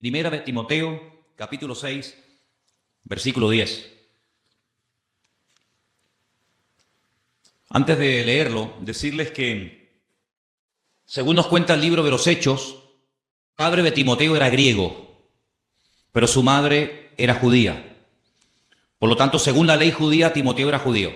Primera de Timoteo, capítulo 6, versículo 10. Antes de leerlo, decirles que, según nos cuenta el libro de los Hechos, el padre de Timoteo era griego, pero su madre era judía. Por lo tanto, según la ley judía, Timoteo era judío.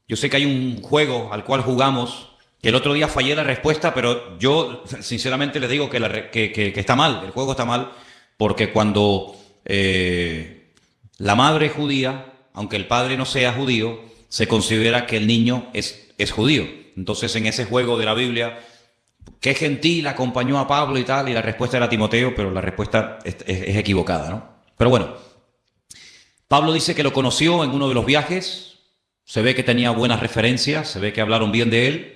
Yo sé que hay un juego al cual jugamos, que el otro día fallé la respuesta, pero yo sinceramente les digo que está mal, el juego está mal, porque cuando la madre es judía, aunque el padre no sea judío, se considera que el niño es judío. Entonces, en ese juego de la Biblia, qué gentil acompañó a Pablo y tal, y la respuesta era Timoteo, pero la respuesta es equivocada, ¿no? Pero bueno, Pablo dice que lo conoció en uno de los viajes, se ve que tenía buenas referencias, se ve que hablaron bien de él,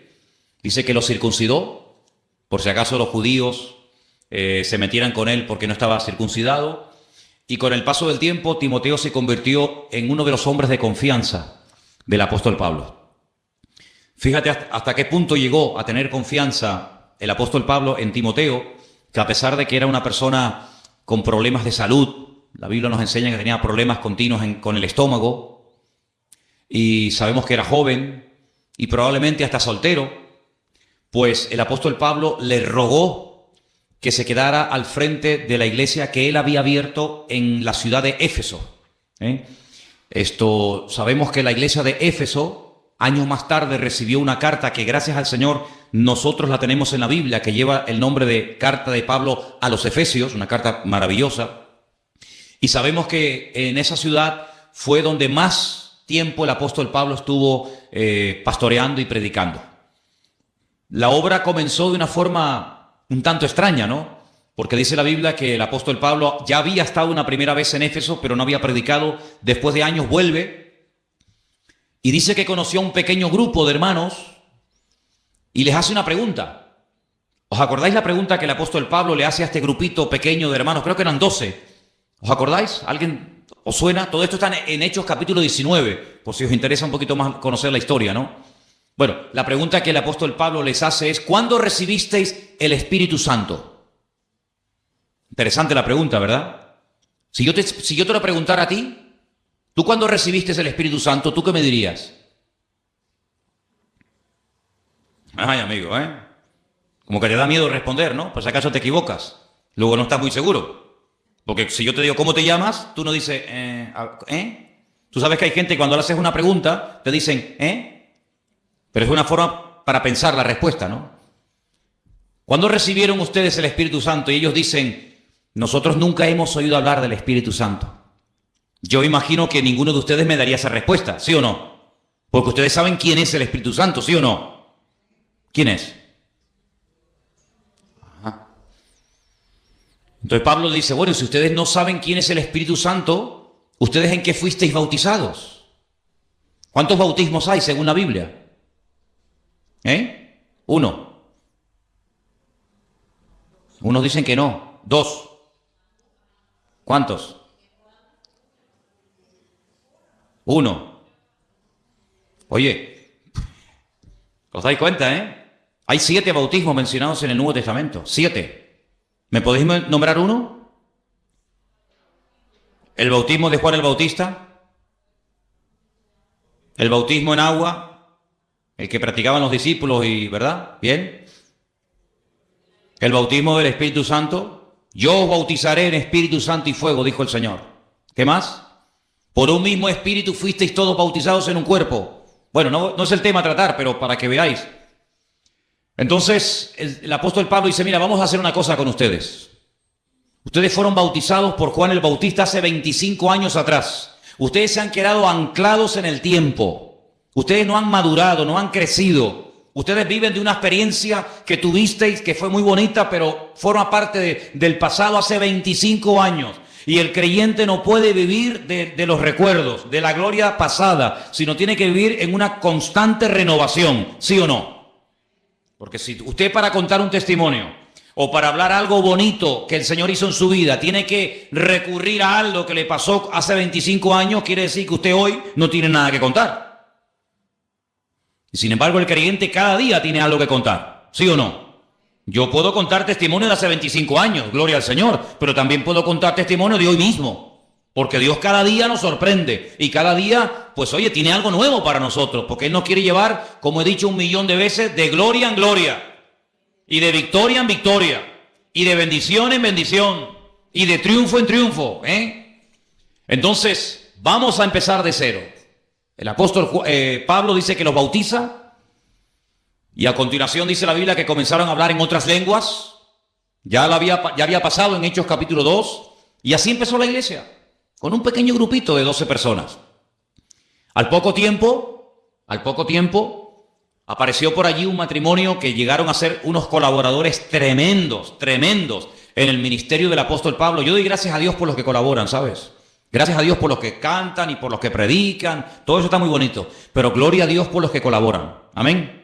dice que lo circuncidó, por si acaso los judíos se metieran con él porque no estaba circuncidado, y con el paso del tiempo Timoteo se convirtió en uno de los hombres de confianza del apóstol Pablo. Fíjate hasta qué punto llegó a tener confianza el apóstol Pablo en Timoteo, que a pesar de que era una persona con problemas de salud, la Biblia nos enseña que tenía problemas continuos con el estómago, y sabemos que era joven y probablemente hasta soltero, pues el apóstol Pablo le rogó que se quedara al frente de la iglesia que él había abierto en la ciudad de Éfeso. Sabemos que la iglesia de Éfeso, años más tarde, recibió una carta que, gracias al Señor, nosotros la tenemos en la Biblia, que lleva el nombre de Carta de Pablo a los Efesios, una carta maravillosa. Y sabemos que en esa ciudad fue donde más tiempo el apóstol Pablo estuvo pastoreando y predicando. La obra comenzó de una forma un tanto extraña, ¿no? Porque dice la Biblia que el apóstol Pablo ya había estado una primera vez en Éfeso, pero no había predicado. Después de años vuelve y dice que conoció a un pequeño grupo de hermanos y les hace una pregunta. ¿Os acordáis la pregunta que el apóstol Pablo le hace a este grupito pequeño de hermanos? Creo que eran 12. ¿Os acordáis? ¿Alguien os suena? Todo esto está en Hechos capítulo 19, por si os interesa un poquito más conocer la historia, ¿no? Bueno, la pregunta que el apóstol Pablo les hace es: ¿cuándo recibisteis el Espíritu Santo? Interesante la pregunta, ¿verdad? Si yo te lo preguntara a ti, ¿tú cuándo recibiste el Espíritu Santo? ¿Tú qué me dirías? Ay, amigo, como que te da miedo responder, ¿no? Por si acaso te equivocas. Luego no estás muy seguro. Porque si yo te digo ¿cómo te llamas? Tú no dices, Tú sabes que hay gente que cuando le haces una pregunta te dicen, Pero es una forma para pensar la respuesta, ¿no? ¿Cuándo recibieron ustedes el Espíritu Santo? Y ellos dicen, nosotros nunca hemos oído hablar del Espíritu Santo. Yo imagino que ninguno de ustedes me daría esa respuesta, ¿sí o no? Porque ustedes saben quién es el Espíritu Santo, ¿sí o no? ¿Quién es? Ajá. Entonces Pablo dice, bueno, si ustedes no saben quién es el Espíritu Santo, ¿ustedes en qué fuisteis bautizados? ¿Cuántos bautismos hay según la Biblia? 1. Unos dicen que no. 2. ¿Cuántos? 1. Oye, ¿os dais cuenta, Hay 7 bautismos mencionados en el Nuevo Testamento. 7. ¿Me podéis nombrar uno? El bautismo de Juan el Bautista. El bautismo en agua. El que practicaban los discípulos ¿verdad? Bien. El bautismo del Espíritu Santo. Yo os bautizaré en Espíritu Santo y fuego, dijo el Señor. ¿Qué más? Por un mismo Espíritu fuisteis todos bautizados en un cuerpo. Bueno, no es el tema a tratar, pero para que veáis. Entonces, el apóstol Pablo dice, mira, vamos a hacer una cosa con ustedes. Ustedes fueron bautizados por Juan el Bautista hace 25 años atrás. Ustedes se han quedado anclados en el tiempo. Ustedes no han madurado, no han crecido. Ustedes viven de una experiencia que tuvisteis que fue muy bonita, pero forma parte del pasado hace 25 años. Y el creyente no puede vivir de los recuerdos, de la gloria pasada, sino tiene que vivir en una constante renovación, ¿sí o no? Porque si usted, para contar un testimonio o para hablar algo bonito que el Señor hizo en su vida, tiene que recurrir a algo que le pasó hace 25 años, quiere decir que usted hoy no tiene nada que contar. Y sin embargo, el creyente cada día tiene algo que contar, ¿sí o no? Yo puedo contar testimonio de hace 25 años, gloria al Señor, pero también puedo contar testimonio de hoy mismo, porque Dios cada día nos sorprende y cada día, pues oye, tiene algo nuevo para nosotros, porque Él nos quiere llevar, como he dicho 1.000.000 de veces, de gloria en gloria, y de victoria en victoria, y de bendición en bendición, y de triunfo en triunfo, Entonces, vamos a empezar de cero. El apóstol Pablo dice que los bautiza, y a continuación dice la Biblia que comenzaron a hablar en otras lenguas. Ya había pasado en Hechos capítulo 2, y así empezó la iglesia, con un pequeño grupito de 12 personas. Al poco tiempo, apareció por allí un matrimonio que llegaron a ser unos colaboradores tremendos en el ministerio del apóstol Pablo. Yo doy gracias a Dios por los que colaboran, ¿sabes? Gracias a Dios por los que cantan y por los que predican. Todo eso está muy bonito. Pero gloria a Dios por los que colaboran. Amén.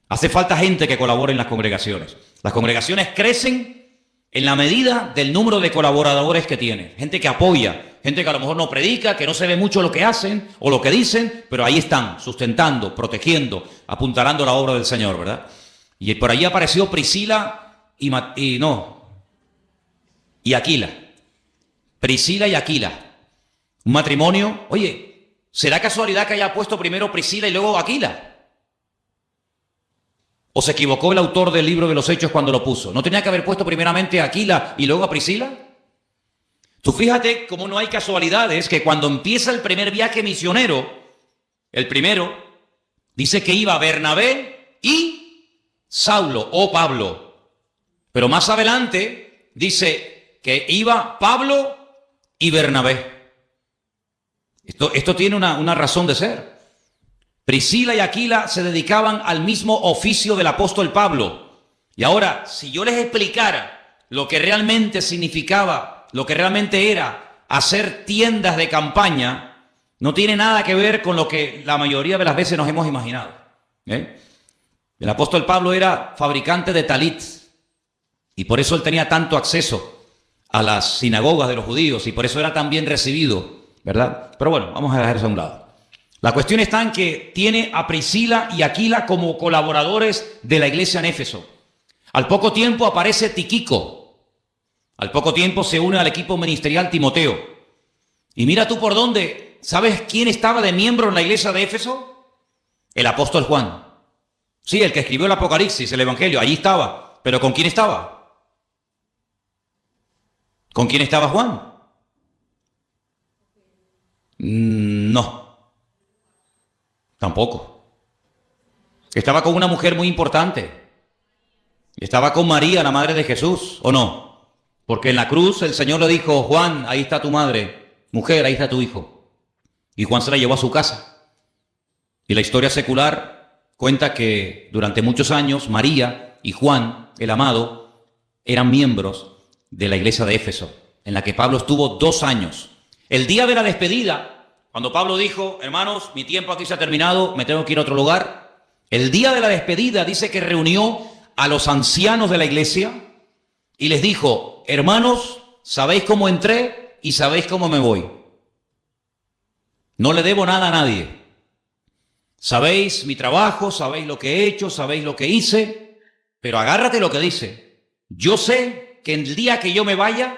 Hace falta gente que colabore en las congregaciones. Las congregaciones crecen en la medida del número de colaboradores que tienen. Gente que apoya, gente que a lo mejor no predica, que no se ve mucho lo que hacen o lo que dicen, pero ahí están, sustentando, protegiendo, apuntalando la obra del Señor, ¿verdad? Y por allí apareció Priscila y Aquila. Priscila y Aquila. Un matrimonio. Oye, ¿será casualidad que haya puesto primero Priscila y luego Aquila? ¿O se equivocó el autor del libro de los Hechos cuando lo puso? ¿No tenía que haber puesto primeramente a Aquila y luego a Priscila? Tú fíjate cómo no hay casualidades, que cuando empieza el primer viaje misionero, el primero, dice que iba Bernabé y Saulo o Pablo. Pero más adelante dice que iba Pablo y Bernabé. Esto tiene una razón de ser. Priscila y Aquila se dedicaban al mismo oficio del apóstol Pablo. Y ahora, si yo les explicara lo que realmente significaba, lo que realmente era hacer tiendas de campaña, no tiene nada que ver con lo que la mayoría de las veces nos hemos imaginado. El apóstol Pablo era fabricante de talit, y por eso él tenía tanto acceso a las sinagogas de los judíos, y por eso era tan bien recibido, ¿verdad? Pero bueno, vamos a dejar eso a un lado. La cuestión está en que tiene a Priscila y Aquila como colaboradores de la iglesia en Éfeso. Al poco tiempo aparece Tíquico. Al poco tiempo se une al equipo ministerial Timoteo. Y mira tú por dónde. ¿Sabes quién estaba de miembro en la iglesia de Éfeso? El apóstol Juan. Sí, el que escribió el Apocalipsis, el Evangelio. Allí estaba. ¿Pero con quién estaba? ¿Con quién estaba Juan? No. Tampoco. Estaba con una mujer muy importante. Estaba con María, la madre de Jesús, ¿o no? Porque en la cruz el Señor le dijo: Juan, ahí está tu madre. Mujer, ahí está tu hijo. Y Juan se la llevó a su casa. Y la historia secular cuenta que durante muchos años María y Juan, el amado, eran miembros de la iglesia de Éfeso, en la que Pablo estuvo 2 años. El día de la despedida, cuando Pablo dijo: hermanos, mi tiempo aquí se ha terminado, me tengo que ir a otro lugar. El día de la despedida dice que reunió a los ancianos de la iglesia y les dijo: hermanos, sabéis cómo entré y sabéis cómo me voy. No le debo nada a nadie. Sabéis mi trabajo, sabéis lo que he hecho, sabéis lo que hice, pero agárrate lo que dice. Yo sé que el día que yo me vaya,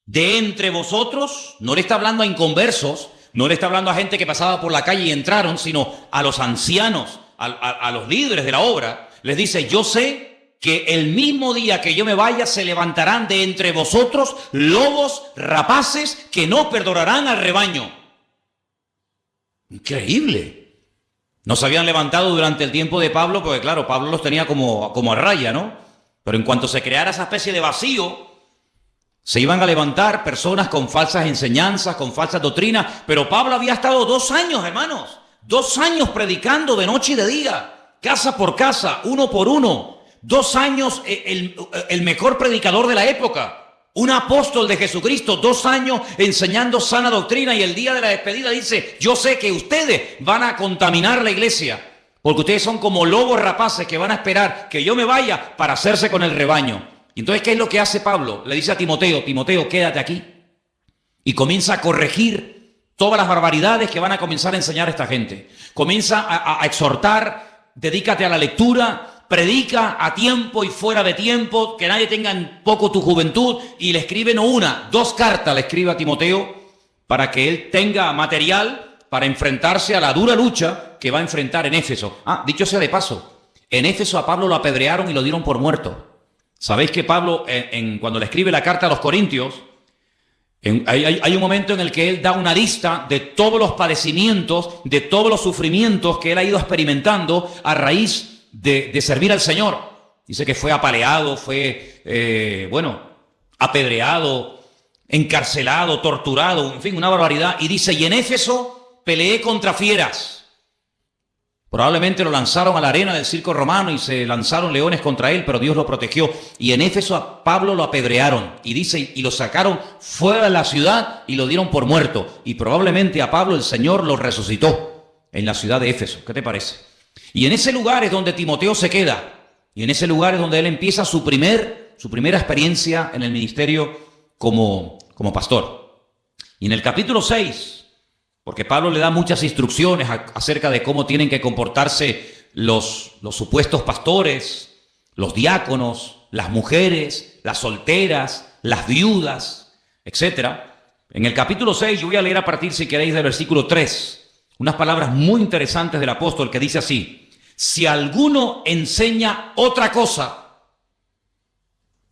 de entre vosotros, no le está hablando a inconversos, no le está hablando a gente que pasaba por la calle y entraron, sino a los ancianos, a los líderes de la obra. Les dice: yo sé que el mismo día que yo me vaya se levantarán de entre vosotros lobos rapaces que no perdonarán al rebaño. Increíble. No se habían levantado durante el tiempo de Pablo, porque claro, Pablo los tenía como a raya, ¿no? Pero en cuanto se creara esa especie de vacío, se iban a levantar personas con falsas enseñanzas, con falsas doctrinas. Pero Pablo había estado 2 años, hermanos. 2 años predicando de noche y de día, casa por casa, uno por uno. 2 años el mejor predicador de la época. Un apóstol de Jesucristo, 2 años enseñando sana doctrina. Y el día de la despedida dice: yo sé que ustedes van a contaminar la iglesia, porque ustedes son como lobos rapaces que van a esperar que yo me vaya para hacerse con el rebaño. Entonces, ¿qué es lo que hace Pablo? Le dice a Timoteo: Timoteo, quédate aquí. Y comienza a corregir todas las barbaridades que van a comenzar a enseñar a esta gente. Comienza a exhortar: dedícate a la lectura, predica a tiempo y fuera de tiempo, que nadie tenga en poco tu juventud, y le escribe no una, 2 cartas le escribe a Timoteo para que él tenga material para enfrentarse a la dura lucha que va a enfrentar en Éfeso. Dicho sea de paso, en Éfeso a Pablo lo apedrearon y lo dieron por muerto. Sabéis que Pablo, cuando le escribe la carta a los Corintios, hay un momento en el que él da una lista de todos los padecimientos, de todos los sufrimientos que él ha ido experimentando a raíz de servir al Señor. Dice que fue apaleado, fue, apedreado, encarcelado, torturado, en fin, una barbaridad. Y dice, y en Éfeso peleé contra fieras. Probablemente lo lanzaron a la arena del circo romano y se lanzaron leones contra él, pero Dios lo protegió. Y en Éfeso a Pablo lo apedrearon. Y dice, y lo sacaron fuera de la ciudad y lo dieron por muerto. Y probablemente a Pablo el Señor lo resucitó en la ciudad de Éfeso. ¿Qué te parece? Y en ese lugar es donde Timoteo se queda. Y en ese lugar es donde él empieza su primera experiencia en el ministerio como pastor. Y en el capítulo 6... porque Pablo le da muchas instrucciones acerca de cómo tienen que comportarse los supuestos pastores, los diáconos, las mujeres, las solteras, las viudas, etc. En el capítulo 6, yo voy a leer a partir, si queréis, del versículo 3, unas palabras muy interesantes del apóstol que dice así: si alguno enseña otra cosa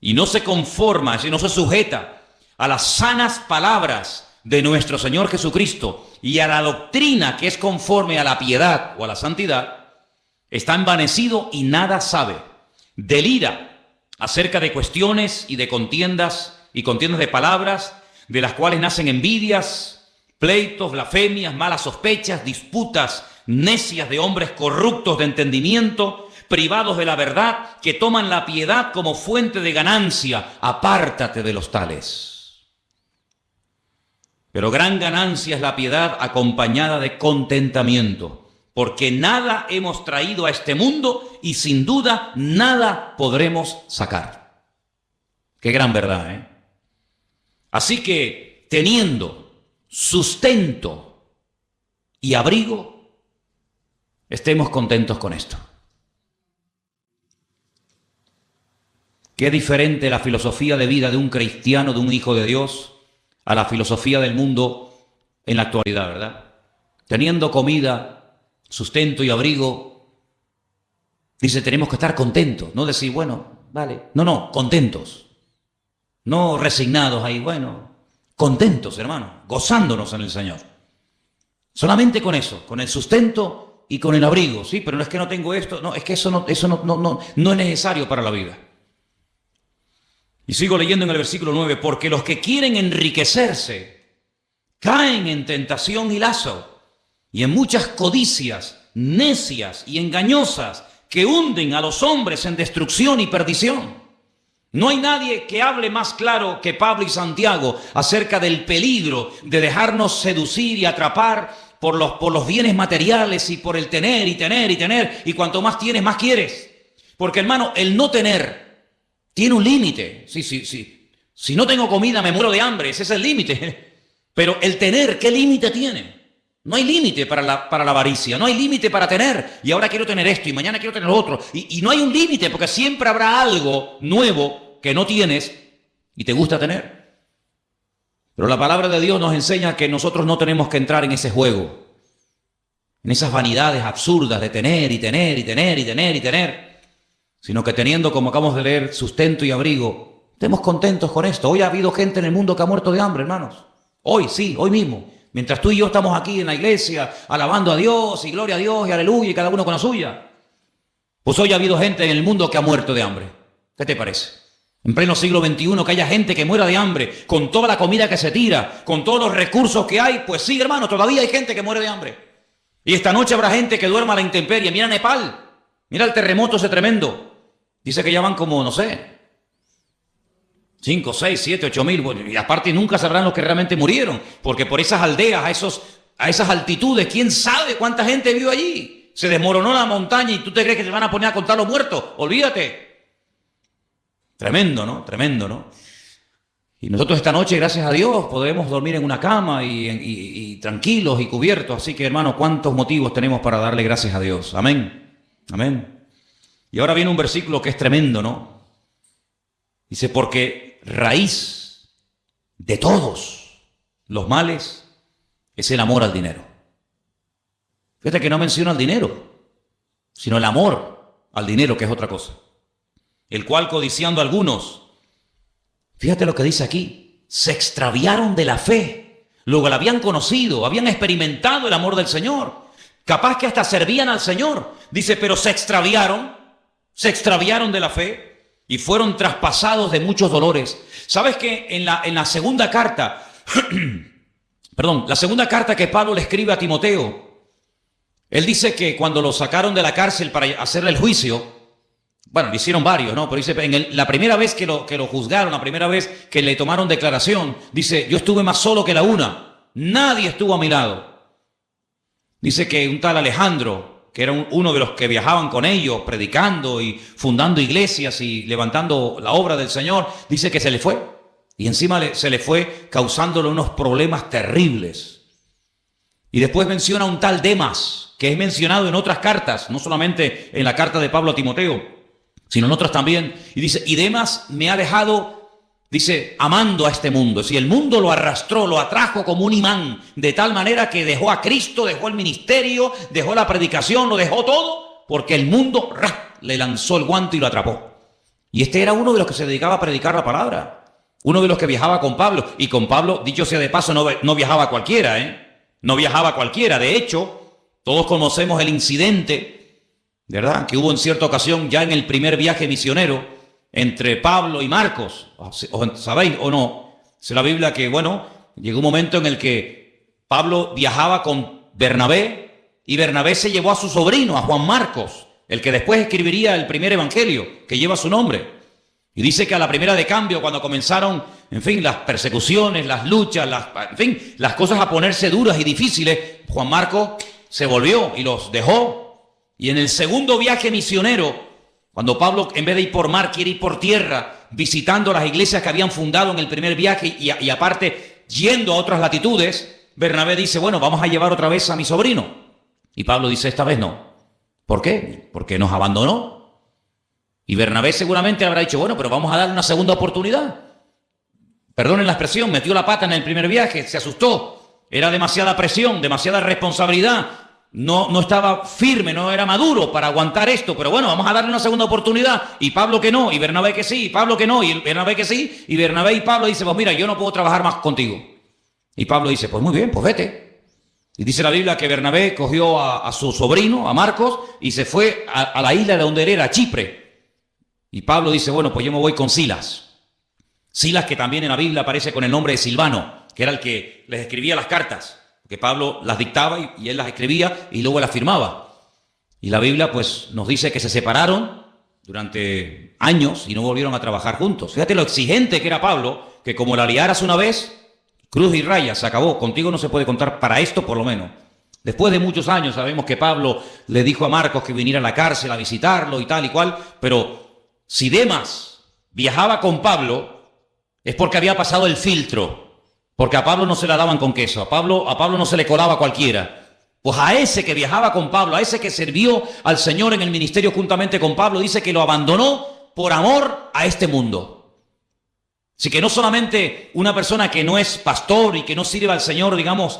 y no se conforma, si no se sujeta a las sanas palabras de nuestro Señor Jesucristo y a la doctrina que es conforme a la piedad o a la santidad, está envanecido y nada sabe. Delira acerca de cuestiones y de contiendas de palabras, de las cuales nacen envidias, pleitos, blasfemias, malas sospechas, disputas necias de hombres corruptos de entendimiento, privados de la verdad, que toman la piedad como fuente de ganancia. Apártate de los tales. Pero gran ganancia es la piedad acompañada de contentamiento, porque nada hemos traído a este mundo y sin duda nada podremos sacar. Qué gran verdad, ¿eh? Así que teniendo sustento y abrigo, estemos contentos con esto. Qué diferente la filosofía de vida de un cristiano, de un hijo de Dios, a la filosofía del mundo en la actualidad, ¿verdad? Teniendo comida, sustento y abrigo, dice, tenemos que estar contentos, no decir, bueno, vale, no, contentos, no resignados ahí, bueno, contentos, hermano, gozándonos en el Señor. Solamente con eso, con el sustento y con el abrigo, sí, pero no es que no tengo esto, no, es que eso no es necesario para la vida. Y sigo leyendo en el versículo 9, porque los que quieren enriquecerse caen en tentación y lazo, y en muchas codicias necias y engañosas que hunden a los hombres en destrucción y perdición. No hay nadie que hable más claro que Pablo y Santiago acerca del peligro de dejarnos seducir y atrapar por los bienes materiales y por el tener y tener y tener, y cuanto más tienes, más quieres. Porque, hermano, el no tener tiene un límite. Sí. Si no tengo comida, me muero de hambre. Ese es el límite. Pero el tener, ¿qué límite tiene? No hay límite para la avaricia. No hay límite para tener. Y ahora quiero tener esto y mañana quiero tener lo otro. Y no hay un límite, porque siempre habrá algo nuevo que no tienes y te gusta tener. Pero la palabra de Dios nos enseña que nosotros no tenemos que entrar en ese juego, en esas vanidades absurdas de tener y tener y tener y tener y tener, sino que teniendo, como acabamos de leer, sustento y abrigo, estemos contentos con esto. Hoy ha habido gente en el mundo que ha muerto de hambre, hermanos. Hoy, sí, hoy mismo. Mientras tú y yo estamos aquí en la iglesia, alabando a Dios y gloria a Dios y aleluya, y cada uno con la suya. Pues hoy ha habido gente en el mundo que ha muerto de hambre. ¿Qué te parece? En pleno siglo XXI, que haya gente que muera de hambre, con toda la comida que se tira, con todos los recursos que hay, pues sí, hermano, todavía hay gente que muere de hambre. Y esta noche habrá gente que duerma a la intemperie. Mira Nepal, mira el terremoto ese tremendo. Dice que ya van como, no sé, 5, 6, 7, 8 mil. Bueno, y aparte nunca sabrán los que realmente murieron, porque por esas aldeas, a esas altitudes, ¿quién sabe cuánta gente vivió allí? Se desmoronó la montaña y tú te crees que se van a poner a contar los muertos. Olvídate. Tremendo, ¿no? Tremendo, ¿no? Y nosotros esta noche, gracias a Dios, podemos dormir en una cama y tranquilos y cubiertos. Así que, hermano, ¿cuántos motivos tenemos para darle gracias a Dios? Amén. Amén. Y ahora viene un versículo que es tremendo, ¿no? Dice, porque raíz de todos los males es el amor al dinero. Fíjate que no menciona el dinero, sino el amor al dinero, que es otra cosa. El cual, codiciando algunos, fíjate lo que dice aquí, se extraviaron de la fe. Luego la habían conocido, habían experimentado el amor del Señor. Capaz que hasta servían al Señor. Dice, pero se extraviaron de la fe y fueron traspasados de muchos dolores. ¿Sabes que en la segunda carta, la segunda carta que Pablo le escribe a Timoteo, él dice que cuando lo sacaron de la cárcel para hacerle el juicio, bueno, le hicieron varios, ¿no? Pero dice, la primera vez que lo juzgaron, la primera vez que le tomaron declaración, dice, yo estuve más solo que la una. Nadie estuvo a mi lado. Dice que un tal Alejandro, que era uno de los que viajaban con ellos, predicando y fundando iglesias y levantando la obra del Señor, dice que se le fue. Y encima se le fue causándole unos problemas terribles. Y después menciona un tal Demas, que es mencionado en otras cartas, no solamente en la carta de Pablo a Timoteo, sino en otras también. Y dice, y Demas me ha dejado, dice, amando a este mundo. Si el mundo lo arrastró, lo atrajo como un imán, de tal manera que dejó a Cristo, dejó el ministerio, dejó la predicación, lo dejó todo, porque el mundo le lanzó el guante y lo atrapó. Y este era uno de los que se dedicaba a predicar la palabra, uno de los que viajaba con Pablo. Y con Pablo, dicho sea de paso, no viajaba cualquiera, no viajaba cualquiera. De hecho, todos conocemos el incidente, ¿verdad?, que hubo en cierta ocasión ya en el primer viaje misionero entre Pablo y Marcos. ¿Sabéis o no? Dice la Biblia que, bueno, llegó un momento en el que Pablo viajaba con Bernabé y Bernabé se llevó a su sobrino, a Juan Marcos, el que después escribiría el primer evangelio que lleva su nombre. Y dice que a la primera de cambio, cuando comenzaron, en fin, las persecuciones, las luchas, las cosas a ponerse duras y difíciles, Juan Marcos se volvió y los dejó. Y en el segundo viaje misionero, cuando Pablo, en vez de ir por mar, quiere ir por tierra, visitando las iglesias que habían fundado en el primer viaje y aparte yendo a otras latitudes, Bernabé dice, bueno, vamos a llevar otra vez a mi sobrino. Y Pablo dice, esta vez no. ¿Por qué? Porque nos abandonó. Y Bernabé seguramente habrá dicho, bueno, pero vamos a darle una segunda oportunidad. Perdonen la expresión, metió la pata en el primer viaje, se asustó. Era demasiada presión, demasiada responsabilidad. No estaba firme, no era maduro para aguantar esto, pero bueno, vamos a darle una segunda oportunidad. Y Pablo que no, y Bernabé que sí, y Pablo que no, y Bernabé que sí, y Bernabé y Pablo dicen, pues mira, yo no puedo trabajar más contigo. Y Pablo dice, pues muy bien, pues vete. Y dice la Biblia que Bernabé cogió a su sobrino, a Marcos, y se fue a la isla de donde él era, a Chipre. Y Pablo dice, bueno, pues yo me voy con Silas. Silas, que también en la Biblia aparece con el nombre de Silvano, que era el que les escribía las cartas. Que Pablo las dictaba y él las escribía y luego las firmaba. Y la Biblia pues nos dice que se separaron durante años y no volvieron a trabajar juntos. Fíjate lo exigente que era Pablo, que como la liaras una vez, cruz y raya, se acabó. Contigo no se puede contar para esto por lo menos. Después de muchos años sabemos que Pablo le dijo a Marcos que viniera a la cárcel a visitarlo y tal y cual, pero si Demas viajaba con Pablo es porque había pasado el filtro. Porque a Pablo no se la daban con queso, a Pablo no se le colaba a cualquiera. Pues a ese que viajaba con Pablo, a ese que sirvió al Señor en el ministerio juntamente con Pablo, dice que lo abandonó por amor a este mundo. Así que no solamente una persona que no es pastor y que no sirve al Señor, digamos,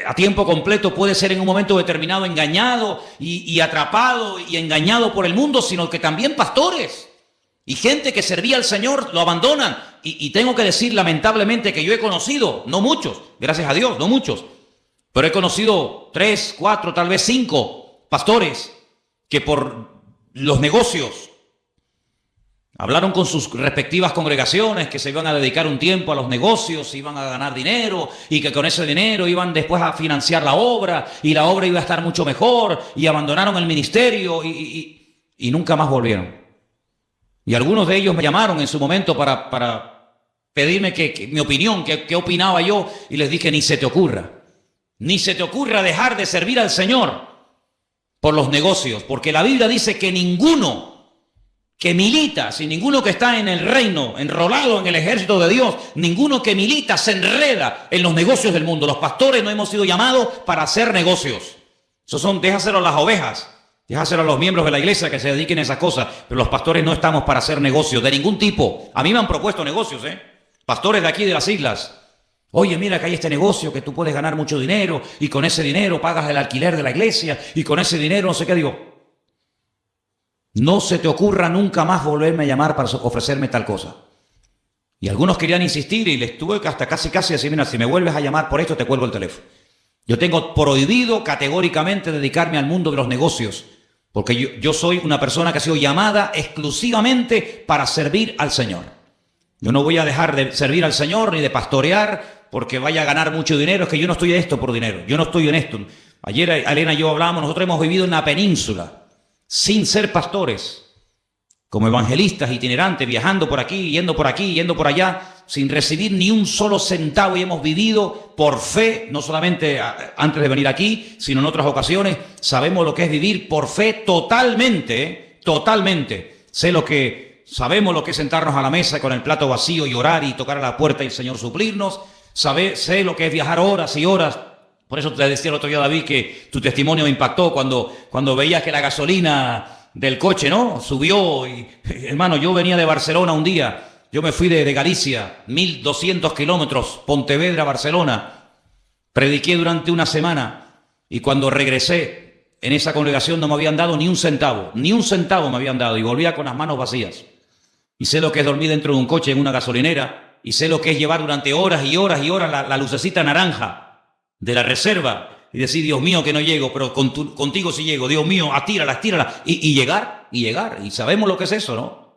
a tiempo completo, puede ser en un momento determinado engañado y atrapado y engañado por el mundo, sino que también pastores. Y gente que servía al Señor lo abandonan. Y tengo que decir lamentablemente que yo he conocido, no muchos, gracias a Dios, no muchos, pero he conocido 3, 4, tal vez 5 pastores que por los negocios hablaron con sus respectivas congregaciones que se iban a dedicar un tiempo a los negocios, iban a ganar dinero y que con ese dinero iban después a financiar la obra y la obra iba a estar mucho mejor y abandonaron el ministerio y nunca más volvieron. Y algunos de ellos me llamaron en su momento para pedirme mi opinión, qué opinaba yo, y les dije, ni se te ocurra dejar de servir al Señor por los negocios, porque la Biblia dice que ninguno que milita, si ninguno que está en el reino, enrolado en el ejército de Dios, ninguno que milita se enreda en los negocios del mundo. Los pastores no hemos sido llamados para hacer negocios. Déjaselo a las ovejas. Déjaselo a los miembros de la iglesia que se dediquen a esas cosas, pero los pastores no estamos para hacer negocios de ningún tipo. A mí me han propuesto negocios, pastores de aquí de las islas. Oye, mira que hay este negocio que tú puedes ganar mucho dinero y con ese dinero pagas el alquiler de la iglesia y con ese dinero no sé qué. Digo, no se te ocurra nunca más volverme a llamar para ofrecerme tal cosa. Y algunos querían insistir y les tuve que hasta casi decir, mira, si me vuelves a llamar por esto te cuelgo el teléfono. Yo tengo prohibido categóricamente dedicarme al mundo de los negocios, porque yo soy una persona que ha sido llamada exclusivamente para servir al Señor. Yo no voy a dejar de servir al Señor ni de pastorear porque vaya a ganar mucho dinero. Es que yo no estoy en esto por dinero. Yo no estoy en esto. Ayer Elena y yo hablábamos, nosotros hemos vivido en la península sin ser pastores, como evangelistas itinerantes, viajando por aquí, yendo por allá, sin recibir ni un solo centavo, y hemos vivido por fe, no solamente antes de venir aquí, sino en otras ocasiones. Sabemos lo que es vivir por fe totalmente, totalmente. Sabemos lo que es sentarnos a la mesa con el plato vacío y orar y tocar a la puerta y el Señor suplirnos. Sé lo que es viajar horas y horas. Por eso te decía el otro día, David, que tu testimonio me impactó cuando veías que la gasolina del coche, ¿no? Subió y, hermano, yo venía de Barcelona un día. Yo me fui de Galicia, 1200 kilómetros, Pontevedra, Barcelona. Prediqué durante una semana y cuando regresé, en esa congregación no me habían dado ni un centavo me habían dado y volvía con las manos vacías. Y sé lo que es dormir dentro de un coche en una gasolinera y sé lo que es llevar durante horas y horas y horas la lucecita naranja de la reserva y decir, Dios mío, que no llego, pero contigo sí llego, Dios mío, estírala, y llegar, y sabemos lo que es eso, ¿no?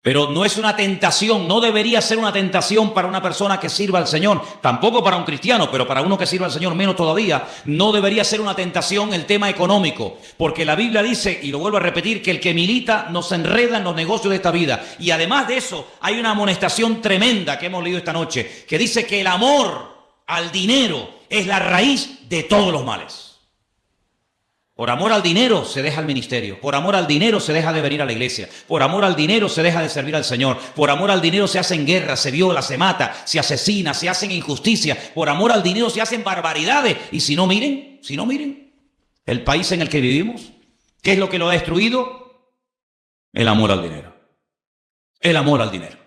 Pero no es una tentación, no debería ser una tentación para una persona que sirva al Señor, tampoco para un cristiano, pero para uno que sirva al Señor menos todavía, no debería ser una tentación el tema económico, porque la Biblia dice, y lo vuelvo a repetir, que el que milita nos enreda en los negocios de esta vida, y además de eso hay una amonestación tremenda que hemos leído esta noche, que dice que el amor al dinero es la raíz de todos los males. Por amor al dinero se deja el ministerio, por amor al dinero se deja de venir a la iglesia, por amor al dinero se deja de servir al Señor, por amor al dinero se hacen guerras, se viola, se mata, se asesina, se hacen injusticias, por amor al dinero se hacen barbaridades. Y si no miren, el país en el que vivimos, ¿qué es lo que lo ha destruido? El amor al dinero. El amor al dinero.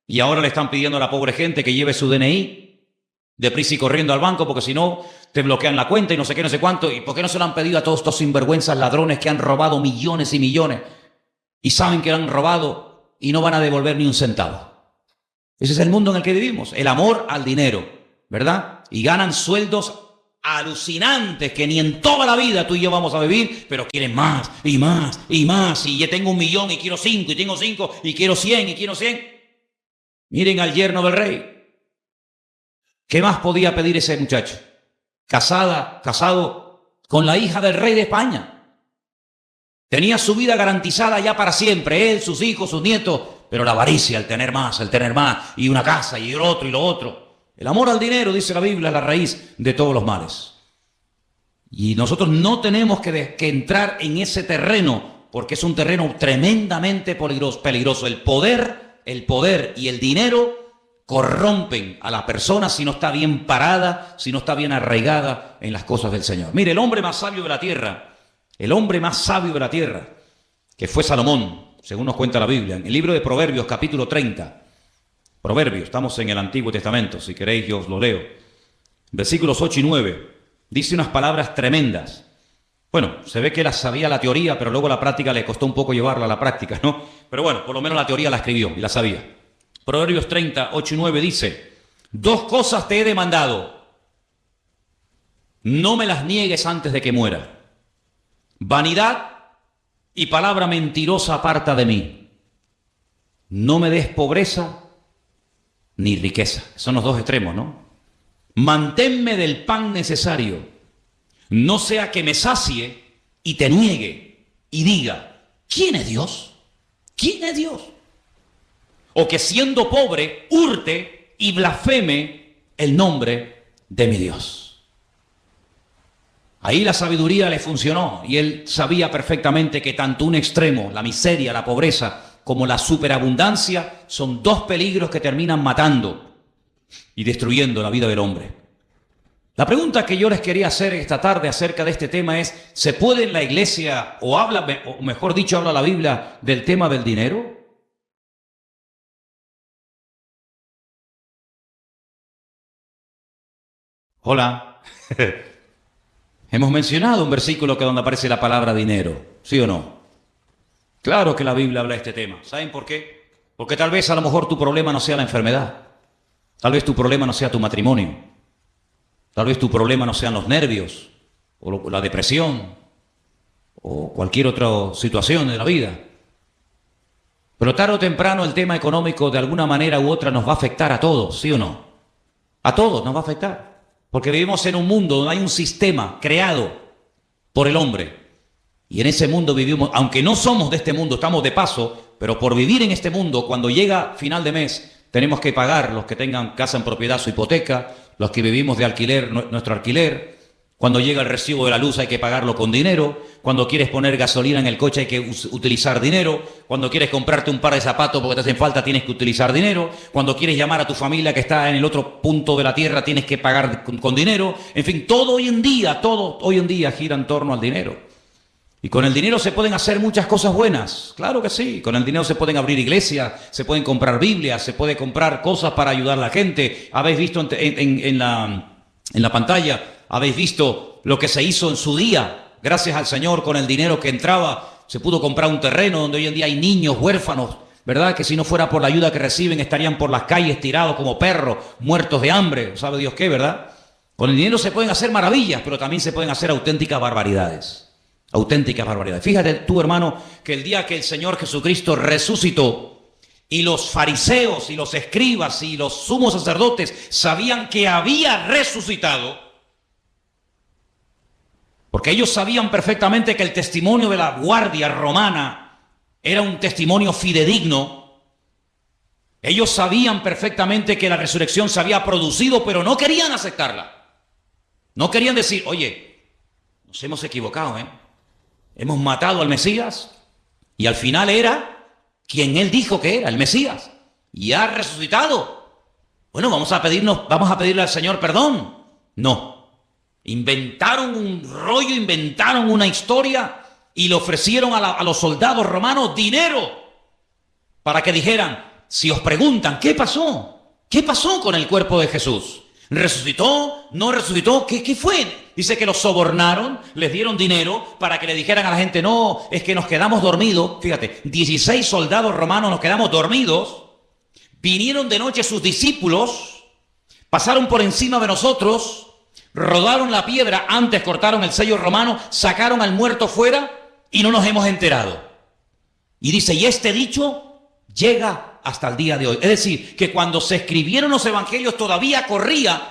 Y ahora le están pidiendo a la pobre gente que lleve su DNI deprisa y corriendo al banco, porque si no te bloquean la cuenta y no sé qué, no sé cuánto. ¿Y por qué no se lo han pedido a todos estos sinvergüenzas ladrones que han robado millones y millones y saben que lo han robado y no van a devolver ni un centavo? Ese es el mundo en el que vivimos, el amor al dinero, ¿verdad? Y ganan sueldos alucinantes que ni en toda la vida tú y yo vamos a vivir, pero quieren más y más y más. Y ya tengo 1 millón y quiero 5, y tengo 5 y quiero 100 y quiero 100. Miren al yerno del rey. ¿Qué más podía pedir ese muchacho? Casado con la hija del rey de España. Tenía su vida garantizada ya para siempre, él, sus hijos, sus nietos, pero la avaricia, el tener más, y una casa, y el otro, y lo otro. El amor al dinero, dice la Biblia, es la raíz de todos los males. Y nosotros no tenemos que entrar en ese terreno, porque es un terreno tremendamente peligroso. El poder y el dinero corrompen a la persona si no está bien parada, si no está bien arraigada en las cosas del Señor. Mire, el hombre más sabio de la tierra, que fue Salomón, según nos cuenta la Biblia, en el libro de Proverbios, capítulo 30. Proverbios, estamos en el Antiguo Testamento, si queréis yo os lo leo. Versículos 8 y 9, dice unas palabras tremendas. Bueno, se ve que sabía la teoría, pero luego la práctica le costó un poco llevarla a la práctica, ¿no? Pero bueno, por lo menos la teoría la escribió y la sabía. Proverbios 30, 8 y 9 dice, 2 cosas te he demandado, no me las niegues antes de que muera. Vanidad y palabra mentirosa aparta de mí. No me des pobreza ni riqueza. Son los 2 extremos, ¿no? Manténme del pan necesario, no sea que me sacie y te niegue y diga, ¿quién es Dios? ¿Quién es Dios? O que siendo pobre, hurte y blasfeme el nombre de mi Dios. Ahí la sabiduría le funcionó y él sabía perfectamente que tanto un extremo, la miseria, la pobreza, como la superabundancia, son 2 peligros que terminan matando y destruyendo la vida del hombre. La pregunta que yo les quería hacer esta tarde acerca de este tema es, ¿se puede en la iglesia, o mejor dicho, habla la Biblia del tema del dinero? Hola. Hemos mencionado un versículo que donde aparece la palabra dinero, ¿sí o no? Claro que la Biblia habla de este tema. ¿Saben por qué? Porque tal vez a lo mejor tu problema no sea la enfermedad. Tal vez tu problema no sea tu matrimonio. Tal vez tu problema no sean los nervios, o la depresión, o cualquier otra situación de la vida. Pero tarde o temprano el tema económico de alguna manera u otra nos va a afectar a todos, ¿sí o no? A todos nos va a afectar. Porque vivimos en un mundo donde hay un sistema creado por el hombre. Y en ese mundo vivimos, aunque no somos de este mundo, estamos de paso, pero por vivir en este mundo, cuando llega final de mes, tenemos que pagar, los que tengan casa en propiedad, su hipoteca, los que vivimos de alquiler, nuestro alquiler. Cuando llega el recibo de la luz hay que pagarlo con dinero. Cuando quieres poner gasolina en el coche hay que utilizar dinero. Cuando quieres comprarte un par de zapatos porque te hacen falta tienes que utilizar dinero. Cuando quieres llamar a tu familia que está en el otro punto de la tierra tienes que pagar con dinero. En fin, todo hoy en día gira en torno al dinero. Y con el dinero se pueden hacer muchas cosas buenas, claro que sí. Con el dinero se pueden abrir iglesias, se pueden comprar Biblias, se puede comprar cosas para ayudar a la gente. Habéis visto en la pantalla, habéis visto lo que se hizo en su día. Gracias al Señor, con el dinero que entraba, se pudo comprar un terreno donde hoy en día hay niños huérfanos, ¿verdad? Que si no fuera por la ayuda que reciben estarían por las calles tirados como perros, muertos de hambre. ¿Sabe Dios qué, verdad? Con el dinero se pueden hacer maravillas, pero también se pueden hacer auténticas barbaridades. Auténticas barbaridades. Fíjate tú, hermano, que el día que el Señor Jesucristo resucitó y los fariseos y los escribas y los sumos sacerdotes sabían que había resucitado, porque ellos sabían perfectamente que el testimonio de la guardia romana era un testimonio fidedigno. Ellos sabían perfectamente que la resurrección se había producido, pero no querían aceptarla. No querían decir, oye, nos hemos equivocado, hemos matado al Mesías y al final era quien él dijo que era, el Mesías, y ha resucitado. Bueno, vamos a pedirle al Señor perdón. No. Inventaron un rollo, inventaron una historia y le ofrecieron a los soldados romanos dinero para que dijeran, si os preguntan, ¿qué pasó? ¿Qué pasó con el cuerpo de Jesús? ¿Resucitó? ¿No resucitó? ¿Qué fue? Dice que los sobornaron, les dieron dinero para que le dijeran a la gente, no, es que nos quedamos dormidos. Fíjate, 16 soldados romanos nos quedamos dormidos. Vinieron de noche sus discípulos, pasaron por encima de nosotros, rodaron la piedra, antes cortaron el sello romano, sacaron al muerto fuera y no nos hemos enterado. Y dice, y este dicho llega hasta el día de hoy. Es decir, que cuando se escribieron los evangelios todavía corría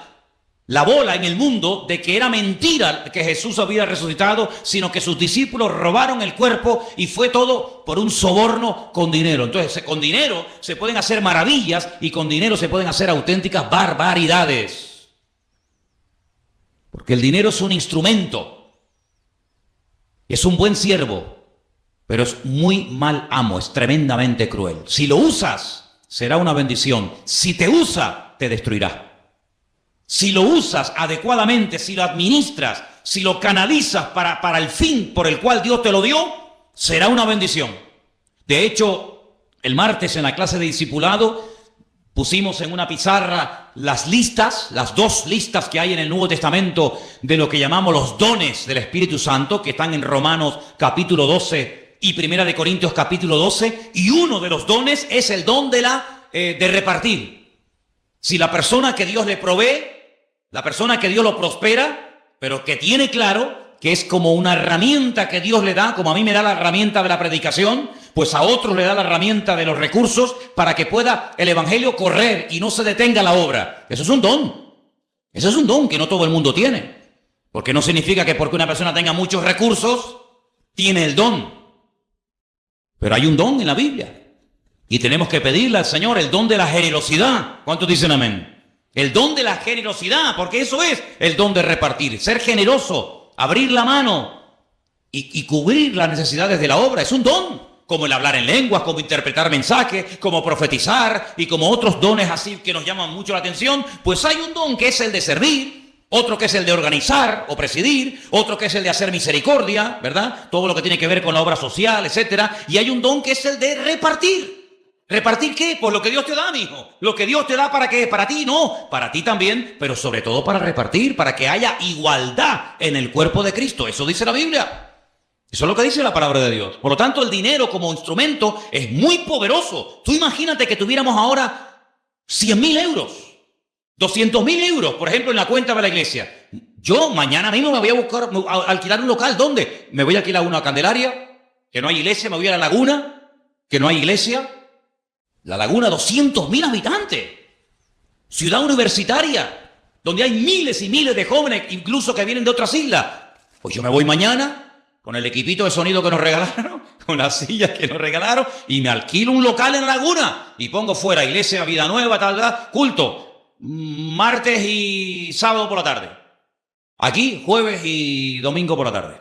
la bola en el mundo de que era mentira que Jesús había resucitado, sino que sus discípulos robaron el cuerpo y fue todo por un soborno con dinero. Entonces, con dinero se pueden hacer maravillas y con dinero se pueden hacer auténticas barbaridades. Porque el dinero es un instrumento, es un buen siervo, pero es muy mal amo, es tremendamente cruel. Si lo usas, será una bendición. Si te usa, te destruirá. Si lo usas adecuadamente, si lo administras, si lo canalizas para el fin por el cual Dios te lo dio, será una bendición. De hecho, el martes en la clase de discipulado pusimos en una pizarra las dos listas que hay en el Nuevo Testamento de lo que llamamos los dones del Espíritu Santo, que están en Romanos capítulo 12 y Primera de Corintios capítulo 12, y uno de los dones es el don de repartir. Si la persona que Dios le provee, la persona que Dios lo prospera, pero que tiene claro que es como una herramienta que Dios le da, como a mí me da la herramienta de la predicación, pues a otros le da la herramienta de los recursos para que pueda el evangelio correr y no se detenga la obra. Eso es un don. Eso es un don que no todo el mundo tiene. Porque no significa que porque una persona tenga muchos recursos, tiene el don. Pero hay un don en la Biblia. Y tenemos que pedirle al Señor el don de la generosidad. ¿Cuántos dicen amén? El don de la generosidad, porque eso es el don de repartir. Ser generoso, abrir la mano y cubrir las necesidades de la obra. Es un don, como el hablar en lenguas, como interpretar mensajes, como profetizar y como otros dones así que nos llaman mucho la atención. Pues hay un don que es el de servir. otro que es el de organizar o presidir, otro que es el de hacer misericordia, ¿verdad? Todo lo que tiene que ver con la obra social, etcétera. Y hay un don que es el de repartir. ¿Repartir qué? Pues lo que Dios te da, mijo. Lo que Dios te da, ¿para qué? Para ti, no. Para ti también, pero sobre todo para repartir, para que haya igualdad en el cuerpo de Cristo. Eso dice la Biblia. Eso es lo que dice la palabra de Dios. Por lo tanto, el dinero como instrumento es muy poderoso. Tú imagínate que tuviéramos ahora 100.000 euros, 200.000 euros, por ejemplo, en la cuenta de la iglesia. Yo mañana mismo me voy a buscar, a alquilar un local. ¿Dónde? Me voy a alquilar una Candelaria, que no hay iglesia. Me voy a La Laguna, que no hay iglesia. La Laguna, 200.000 habitantes. Ciudad universitaria, donde hay miles y miles de jóvenes, incluso que vienen de otras islas. Pues yo me voy mañana con el equipito de sonido que nos regalaron, con las sillas que nos regalaron, y me alquilo un local en La Laguna y pongo fuera iglesia, vida nueva, tal, culto, martes y sábado por la tarde. Aquí, jueves y domingo por la tarde.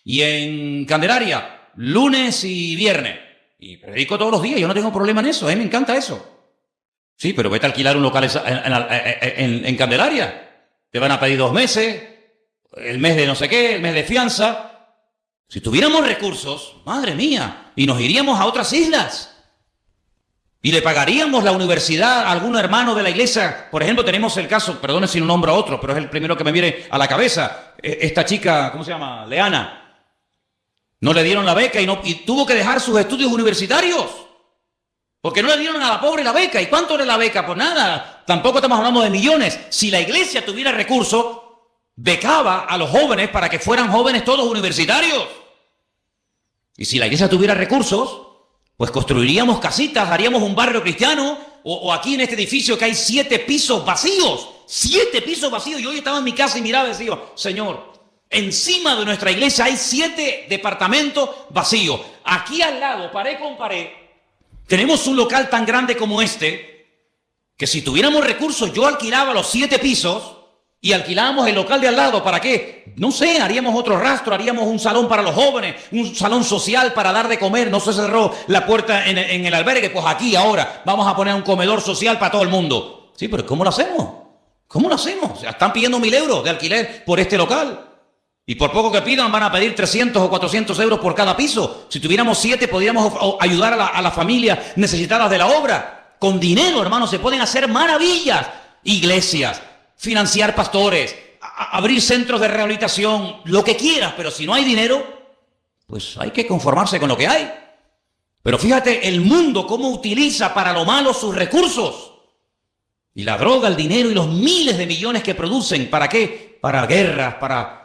Y en Candelaria, lunes y viernes. Y predico todos los días, yo no tengo problema en eso, a mí me encanta eso. Sí, pero vete a alquilar un local en Candelaria. Te van a pedir 2 meses, el mes de no sé qué, el mes de fianza. Si tuviéramos recursos, madre mía, y nos iríamos a otras islas. Y le pagaríamos la universidad a algún hermano de la iglesia. Por ejemplo, tenemos el caso, perdone si no nombro a otro, pero es el primero que me viene a la cabeza. Esta chica, ¿cómo se llama? Leana. No le dieron la beca y tuvo que dejar sus estudios universitarios. Porque no le dieron a la pobre la beca. ¿Y cuánto era la beca? Pues nada, tampoco estamos hablando de millones. Si la iglesia tuviera recursos, becaba a los jóvenes para que fueran jóvenes todos universitarios. Y si la iglesia tuviera recursos, pues construiríamos casitas, haríamos un barrio cristiano, o aquí en este edificio que hay 7 pisos vacíos. 7 pisos vacíos. Yo hoy estaba en mi casa y miraba y decía, Señor, encima de nuestra iglesia hay 7 departamentos vacíos. Aquí al lado, pared con pared, tenemos un local tan grande como este, que si tuviéramos recursos, yo alquilaba los 7 pisos y alquilábamos el local de al lado. ¿Para qué? No sé, haríamos otro rastro, haríamos un salón para los jóvenes, un salón social para dar de comer. No se cerró la puerta en el albergue, pues aquí ahora vamos a poner un comedor social para todo el mundo. Sí, pero ¿cómo lo hacemos? ¿Cómo lo hacemos? O sea, están pidiendo 1.000 euros de alquiler por este local. Y por poco que pidan van a pedir 300 o 400 euros por cada piso. Si tuviéramos 7 podríamos ayudar a las familias necesitadas de la obra. Con dinero, hermanos, se pueden hacer maravillas. Iglesias, financiar pastores, abrir centros de rehabilitación, lo que quieras. Pero si no hay dinero, pues hay que conformarse con lo que hay. Pero fíjate el mundo cómo utiliza para lo malo sus recursos. Y la droga, el dinero y los miles de millones que producen. ¿Para qué? Para guerras, para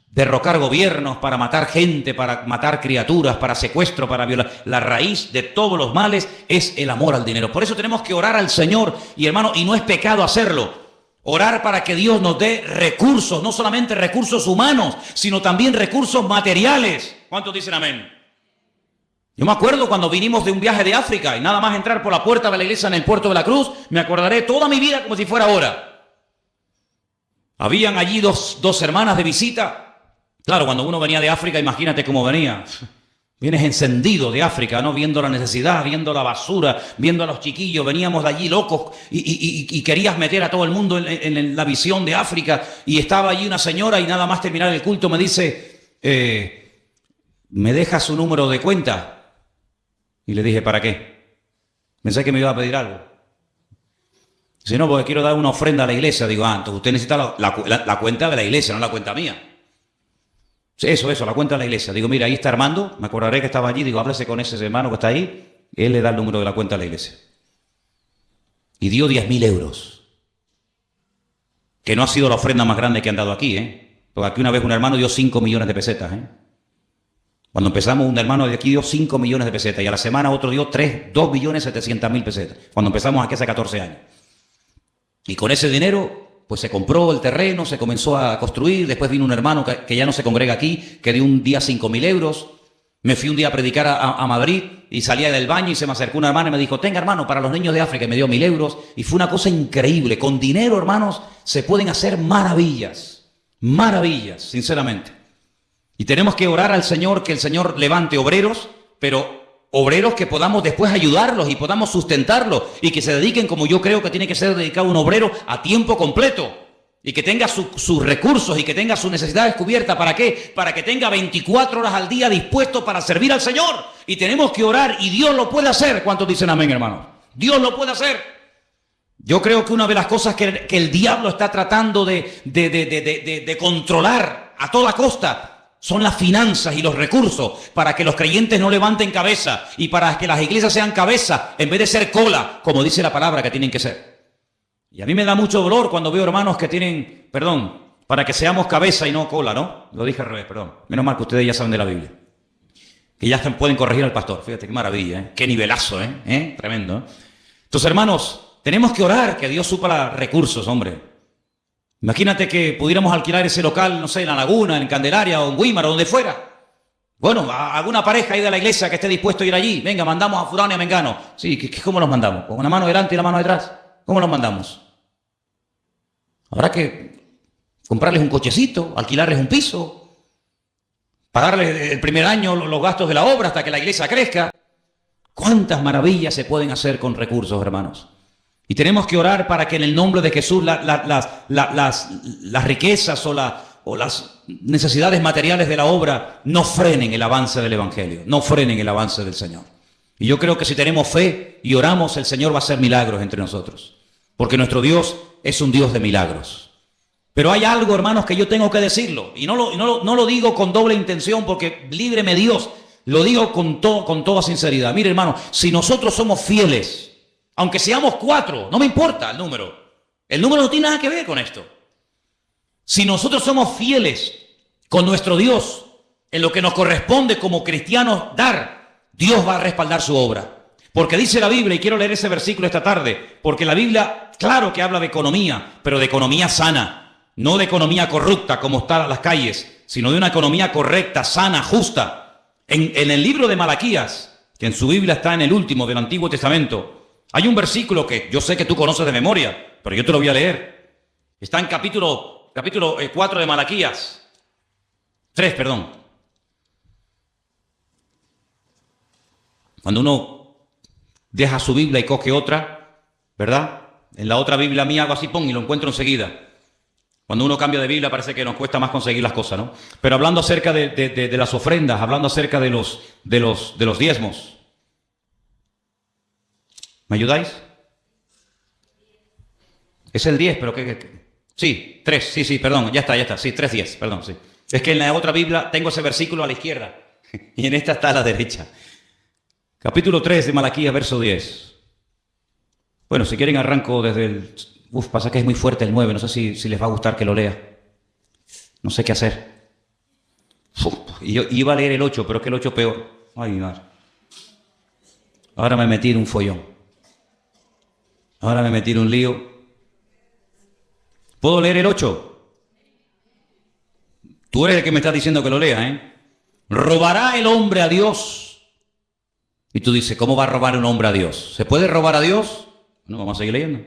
derrocar gobiernos, para matar gente, para matar criaturas, para secuestro, para violar. La raíz de todos los males es el amor al dinero. Por eso tenemos que orar al Señor, y hermano, y no es pecado hacerlo. Orar para que Dios nos dé recursos, no solamente recursos humanos, sino también recursos materiales. ¿Cuántos dicen amén? Yo me acuerdo cuando vinimos de un viaje de África y nada más entrar por la puerta de la iglesia en el Puerto de la Cruz, me acordaré toda mi vida como si fuera ahora. Habían allí dos hermanas de visita. Claro, cuando uno venía de África, imagínate cómo venía. Vienes encendido de África, ¿no? Viendo la necesidad, viendo la basura, viendo a los chiquillos. Veníamos de allí locos y querías meter a todo el mundo en la visión de África. Y estaba allí una señora y nada más terminar el culto me dice, ¿me deja su número de cuenta? Y le dije, ¿para qué? Pensé que me iba a pedir algo. Si no, porque quiero dar una ofrenda a la iglesia. Digo, entonces usted necesita la cuenta de la iglesia, no la cuenta mía. Eso, la cuenta de la iglesia. Digo, mira, ahí está Armando, me acordaré que estaba allí. Digo, háblese con ese hermano que está ahí. Él le da el número de la cuenta de la iglesia. Y dio 10.000 euros. Que no ha sido la ofrenda más grande que han dado aquí, ¿eh? Porque aquí una vez un hermano dio 5 millones de pesetas, ¿eh? Cuando empezamos, un hermano de aquí dio 5 millones de pesetas. Y a la semana otro dio 2.700.000 pesetas. Cuando empezamos aquí hace 14 años. Y con ese dinero pues se compró el terreno, se comenzó a construir. Después vino un hermano que ya no se congrega aquí, que dio un día 5.000 euros. Me fui un día a predicar a Madrid y salía del baño y se me acercó una hermana y me dijo, tenga hermano, para los niños de África, y me dio 1.000 euros. Y fue una cosa increíble. Con dinero, hermanos, se pueden hacer maravillas. Maravillas, sinceramente. Y tenemos que orar al Señor, que el Señor levante obreros, pero obreros que podamos después ayudarlos y podamos sustentarlos y que se dediquen, como yo creo que tiene que ser dedicado un obrero, a tiempo completo. y que tenga sus recursos y que tenga sus necesidades cubiertas. ¿Para qué? Para que tenga 24 horas al día dispuesto para servir al Señor. Y tenemos que orar y Dios lo puede hacer. ¿Cuántos dicen amén, hermanos? Dios lo puede hacer. Yo creo que una de las cosas que el diablo está tratando de controlar a toda costa son las finanzas y los recursos, para que los creyentes no levanten cabeza y para que las iglesias sean cabeza en vez de ser cola, como dice la palabra que tienen que ser. Y a mí me da mucho dolor cuando veo hermanos que tienen, para que seamos cabeza y no cola, ¿no? Lo dije al revés, perdón. Menos mal que ustedes ya saben de la Biblia. Que ya pueden corregir al pastor. Fíjate qué maravilla, ¿eh? Qué nivelazo, ¿eh? Tremendo, ¿eh? Entonces, hermanos, tenemos que orar que Dios supla recursos, hombre. Imagínate que pudiéramos alquilar ese local, no sé, en La Laguna, en Candelaria o en Guímar o donde fuera. Bueno, alguna pareja ahí de la iglesia que esté dispuesto a ir allí. Venga, mandamos a fulano y a mengano. Sí, ¿cómo los mandamos? ¿Con una mano delante y la mano detrás? ¿Cómo los mandamos? Habrá que comprarles un cochecito, alquilarles un piso, pagarles el primer año los gastos de la obra hasta que la iglesia crezca. ¿Cuántas maravillas se pueden hacer con recursos, hermanos? Y tenemos que orar para que en el nombre de Jesús las riquezas o las necesidades materiales de la obra no frenen el avance del Evangelio, no frenen el avance del Señor. Y yo creo que si tenemos fe y oramos, el Señor va a hacer milagros entre nosotros. Porque nuestro Dios es un Dios de milagros. Pero hay algo, hermanos, que yo tengo que decirlo. Y no lo digo con doble intención, porque líbreme Dios. Lo digo con toda sinceridad. Mire, hermano, si nosotros somos fieles, aunque seamos 4, no me importa el número. El número no tiene nada que ver con esto. Si nosotros somos fieles con nuestro Dios en lo que nos corresponde como cristianos dar, Dios va a respaldar su obra. Porque dice la Biblia, y quiero leer ese versículo esta tarde, porque la Biblia, claro que habla de economía, pero de economía sana, no de economía corrupta como están en las calles, sino de una economía correcta, sana, justa. En el libro de Malaquías, que en su Biblia está en el último del Antiguo Testamento, hay un versículo que yo sé que tú conoces de memoria, pero yo te lo voy a leer. Está en capítulo 4 de Malaquías. 3, perdón. Cuando uno deja su Biblia y coge otra, ¿verdad? En la otra Biblia mía hago así, y lo encuentro enseguida. Cuando uno cambia de Biblia parece que nos cuesta más conseguir las cosas, ¿no? Pero hablando acerca de las ofrendas, hablando acerca de los diezmos. ¿Me ayudáis? Es el 10, pero ¿qué? Sí, 3, sí, perdón, ya está, sí, 3:10, perdón, sí. Es que en la otra Biblia tengo ese versículo a la izquierda y en esta está a la derecha. Capítulo 3 de Malaquías, verso 10. Bueno, si quieren arranco desde el... pasa que es muy fuerte el 9, no sé si les va a gustar que lo lea. No sé qué hacer. Y yo iba a leer el 8, pero es que el 8 peor. Ay, mi madre. Ahora me metí en un follón. Ahora me metí en un lío. ¿Puedo leer el 8? Tú eres el que me estás diciendo que lo lea, ¿eh? ¿Robará el hombre a Dios? Y tú dices, ¿cómo va a robar un hombre a Dios? ¿Se puede robar a Dios? No, vamos a seguir leyendo.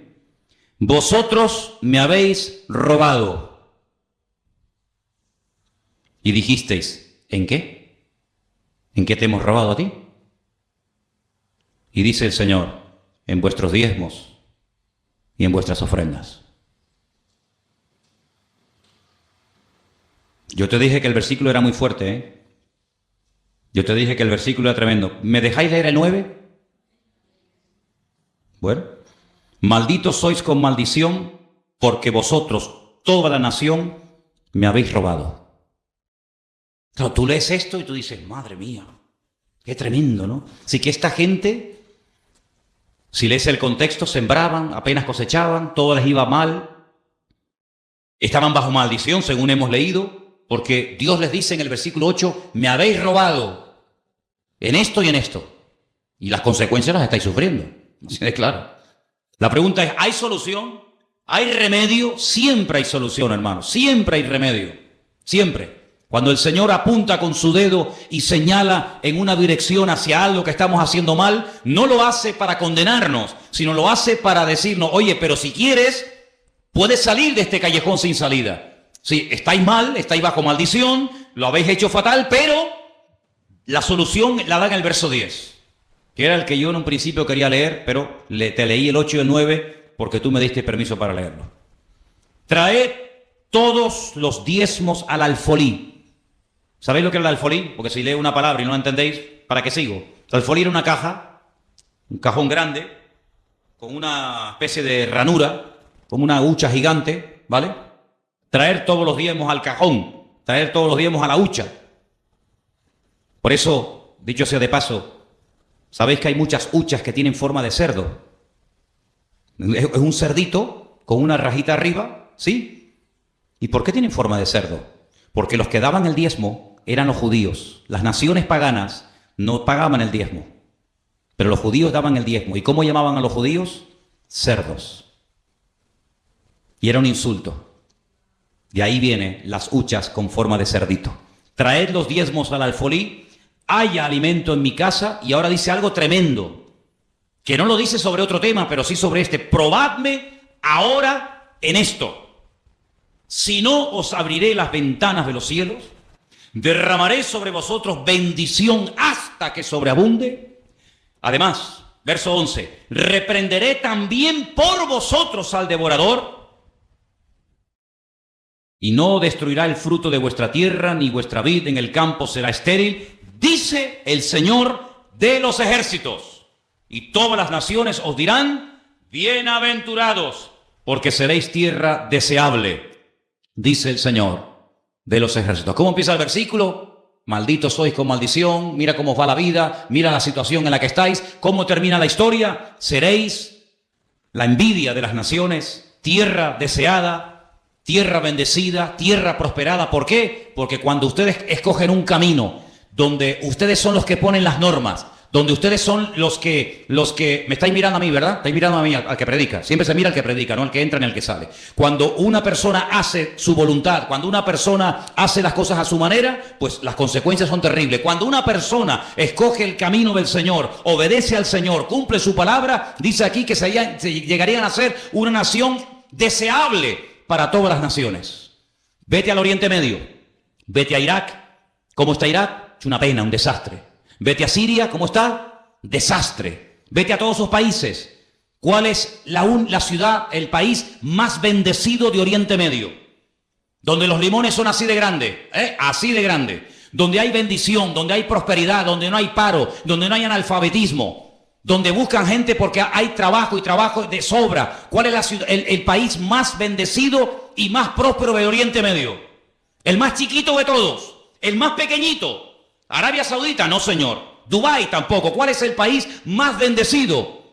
Vosotros me habéis robado. Y dijisteis, ¿en qué? ¿En qué te hemos robado a ti? Y dice el Señor, en vuestros diezmos y en vuestras ofrendas. Yo te dije que el versículo era muy fuerte, ¿eh? Yo te dije que el versículo era tremendo. ¿Me dejáis leer el 9? Bueno. Malditos sois con maldición, porque vosotros, toda la nación, me habéis robado. Claro, tú lees esto y tú dices, madre mía, qué tremendo, ¿no? Así que esta gente... Si lees el contexto, sembraban, apenas cosechaban, todo les iba mal. Estaban bajo maldición, según hemos leído, porque Dios les dice en el versículo 8, me habéis robado en esto y en esto. Y las consecuencias las estáis sufriendo. Así de claro. La pregunta es, ¿hay solución? ¿Hay remedio? Siempre hay solución, hermano. Siempre hay remedio. Siempre. Cuando el Señor apunta con su dedo y señala en una dirección hacia algo que estamos haciendo mal, no lo hace para condenarnos, sino lo hace para decirnos, oye, pero si quieres, puedes salir de este callejón sin salida. Sí, estáis mal, estáis bajo maldición, lo habéis hecho fatal, pero la solución la da en el verso 10, que era el que yo en un principio quería leer, pero te leí el 8 y el 9 porque tú me diste permiso para leerlo. Traed todos los diezmos al alfolí. ¿Sabéis lo que es el alfolí? Porque si leo una palabra y no la entendéis, ¿para qué sigo? El alfolí era una caja, un cajón grande, con una especie de ranura, como una hucha gigante, ¿vale? Traer todos los diezmos al cajón, traer todos los diezmos a la hucha. Por eso, dicho sea de paso, sabéis que hay muchas huchas que tienen forma de cerdo. Es un cerdito con una rajita arriba, ¿sí? ¿Y por qué tienen forma de cerdo? Porque los que daban el diezmo eran los judíos. Las naciones paganas no pagaban el diezmo, pero los judíos daban el diezmo. ¿Y cómo llamaban a los judíos? Cerdos. Y era un insulto. De ahí vienen las huchas con forma de cerdito. Traed los diezmos al alfolí, haya alimento en mi casa. Y ahora dice algo tremendo, que no lo dice sobre otro tema, pero sí sobre este. Probadme ahora en esto. Si no, os abriré las ventanas de los cielos, derramaré sobre vosotros bendición hasta que sobreabunde. Además, verso 11, reprenderé también por vosotros al devorador, y no destruirá el fruto de vuestra tierra, ni vuestra vid en el campo será estéril, dice el Señor de los ejércitos. Y todas las naciones os dirán, bienaventurados, porque seréis tierra deseable, dice el Señor de los ejércitos. ¿Cómo empieza el versículo? Malditos sois con maldición, mira cómo va la vida, mira la situación en la que estáis. ¿Cómo termina la historia? Seréis la envidia de las naciones, tierra deseada, tierra bendecida, tierra prosperada. ¿Por qué? Porque cuando ustedes escogen un camino donde ustedes son los que ponen las normas, donde ustedes son los que me estáis mirando a mí, ¿verdad? Estáis mirando a mí, al que predica. Siempre se mira al que predica, no al que entra ni al que sale. Cuando una persona hace su voluntad, cuando una persona hace las cosas a su manera, pues las consecuencias son terribles. Cuando una persona escoge el camino del Señor, obedece al Señor, cumple su palabra, dice aquí que se llegarían a ser una nación deseable para todas las naciones. Vete al Oriente Medio, vete a Irak. ¿Cómo está Irak? Es una pena, un desastre. Vete a Siria, ¿cómo está? Desastre. Vete a todos esos países. ¿Cuál es la ciudad, el país más bendecido de Oriente Medio? Donde los limones son así de grandes, así de grandes. Donde hay bendición, donde hay prosperidad, donde no hay paro, donde no hay analfabetismo, donde buscan gente porque hay trabajo y trabajo de sobra. ¿Cuál es la ciudad, el país más bendecido y más próspero de Oriente Medio? El más chiquito de todos, el más pequeñito. Arabia Saudita, no señor. Dubái tampoco. ¿Cuál es el país más bendecido?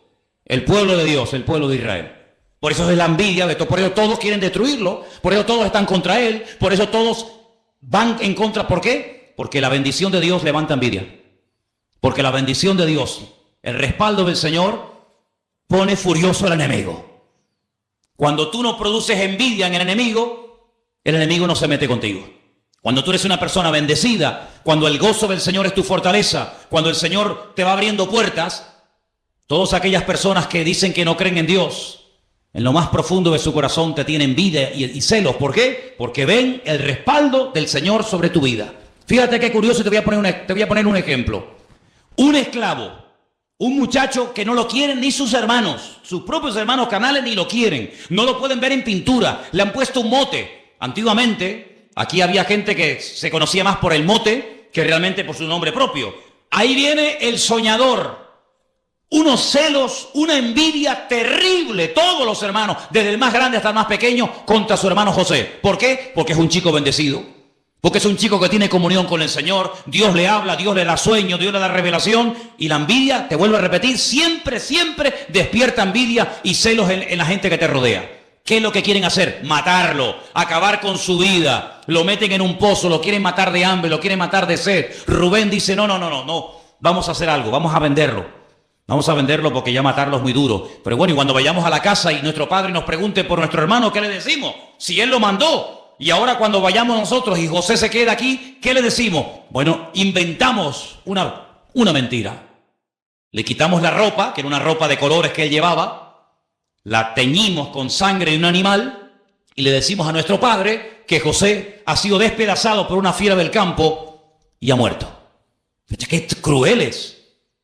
El pueblo de Dios, el pueblo de Israel. Por eso es la envidia de todo. Por eso todos quieren destruirlo. Por eso todos están contra él. Por eso todos van en contra. ¿Por qué? Porque la bendición de Dios levanta envidia. Porque la bendición de Dios, el respaldo del Señor, pone furioso al enemigo. Cuando tú no produces envidia en el enemigo no se mete contigo. Cuando tú eres una persona bendecida, cuando el gozo del Señor es tu fortaleza, cuando el Señor te va abriendo puertas, todas aquellas personas que dicen que no creen en Dios, en lo más profundo de su corazón te tienen envidia y celos. ¿Por qué? Porque ven el respaldo del Señor sobre tu vida. Fíjate qué curioso, te voy a poner un ejemplo. Un esclavo, un muchacho que no lo quieren ni sus hermanos, sus propios hermanos canales ni lo quieren, no lo pueden ver en pintura, le han puesto un mote. Antiguamente, aquí había gente que se conocía más por el mote que realmente por su nombre propio. Ahí viene el soñador. Unos celos, una envidia terrible, todos los hermanos, desde el más grande hasta el más pequeño, contra su hermano José. ¿Por qué? Porque es un chico bendecido. Porque es un chico que tiene comunión con el Señor. Dios le habla, Dios le da sueño, Dios le da revelación. Y la envidia, te vuelvo a repetir, siempre despierta envidia y celos en la gente que te rodea. ¿Qué es lo que quieren hacer? Matarlo, acabar con su vida. Lo meten en un pozo, lo quieren matar de hambre, lo quieren matar de sed. Rubén dice, no, vamos a hacer algo, vamos a venderlo. Vamos a venderlo porque ya matarlo es muy duro. Pero bueno, y cuando vayamos a la casa y nuestro padre nos pregunte por nuestro hermano, ¿qué le decimos? Si él lo mandó. Y ahora cuando vayamos nosotros y José se queda aquí, ¿qué le decimos? Bueno, inventamos una mentira. Le quitamos la ropa, que era una ropa de colores que él llevaba, la teñimos con sangre de un animal y le decimos a nuestro padre que José ha sido despedazado por una fiera del campo y ha muerto. ¡Qué crueles!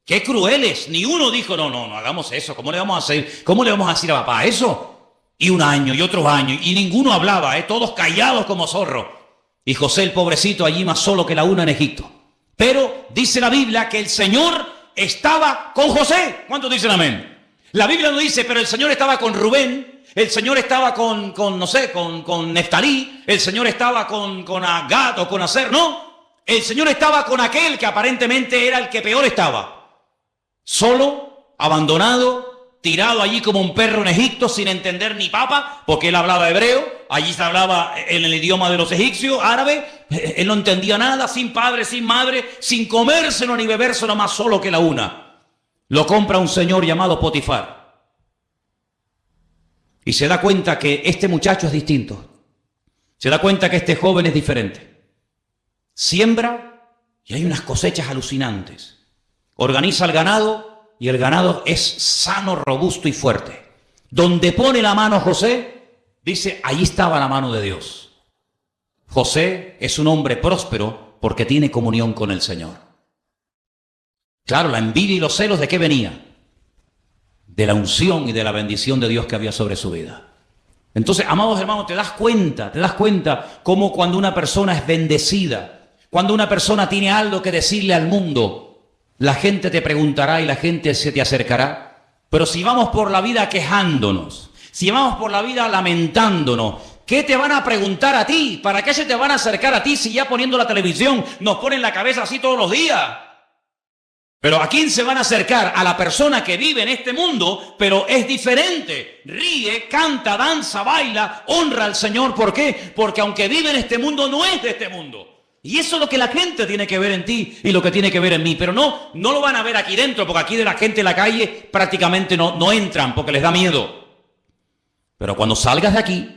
¡Qué crueles! Ni uno dijo, no hagamos eso. ¿Cómo le vamos a hacer? ¿Cómo le vamos a decir a papá eso? Y un año y otro año, y ninguno hablaba, todos callados como zorros. Y José, el pobrecito, allí más solo que la una en Egipto. Pero dice la Biblia que el Señor estaba con José. ¿Cuántos dicen amén? La Biblia no dice, pero el Señor estaba con Rubén, el Señor estaba con Neftalí, el Señor estaba con Gad o con Aser. No, el Señor estaba con aquel que aparentemente era el que peor estaba. Solo, abandonado, tirado allí como un perro en Egipto sin entender ni papa, porque él hablaba hebreo, allí se hablaba en el idioma de los egipcios, árabe, él no entendía nada, sin padre, sin madre, sin comérselo ni bebérselo, más solo que la una. Lo compra un señor llamado Potifar. Y se da cuenta que este muchacho es distinto. Se da cuenta que este joven es diferente. Siembra y hay unas cosechas alucinantes. Organiza el ganado y el ganado es sano, robusto y fuerte. Donde pone la mano José, dice, ahí estaba la mano de Dios. José es un hombre próspero porque tiene comunión con el Señor. Claro, la envidia y los celos, ¿de qué venía? De la unción y de la bendición de Dios que había sobre su vida. Entonces, amados hermanos, te das cuenta cómo cuando una persona es bendecida, cuando una persona tiene algo que decirle al mundo, la gente te preguntará y la gente se te acercará. Pero si vamos por la vida quejándonos, si vamos por la vida lamentándonos, ¿qué te van a preguntar a ti? ¿Para qué se te van a acercar a ti si ya poniendo la televisión nos ponen la cabeza así todos los días? Pero ¿a quién se van a acercar? A la persona que vive en este mundo, pero es diferente. Ríe, canta, danza, baila, honra al Señor. ¿Por qué? Porque aunque vive en este mundo, no es de este mundo. Y eso es lo que la gente tiene que ver en ti y lo que tiene que ver en mí. Pero no lo van a ver aquí dentro, porque aquí de la gente en la calle prácticamente no entran porque les da miedo. Pero cuando salgas de aquí,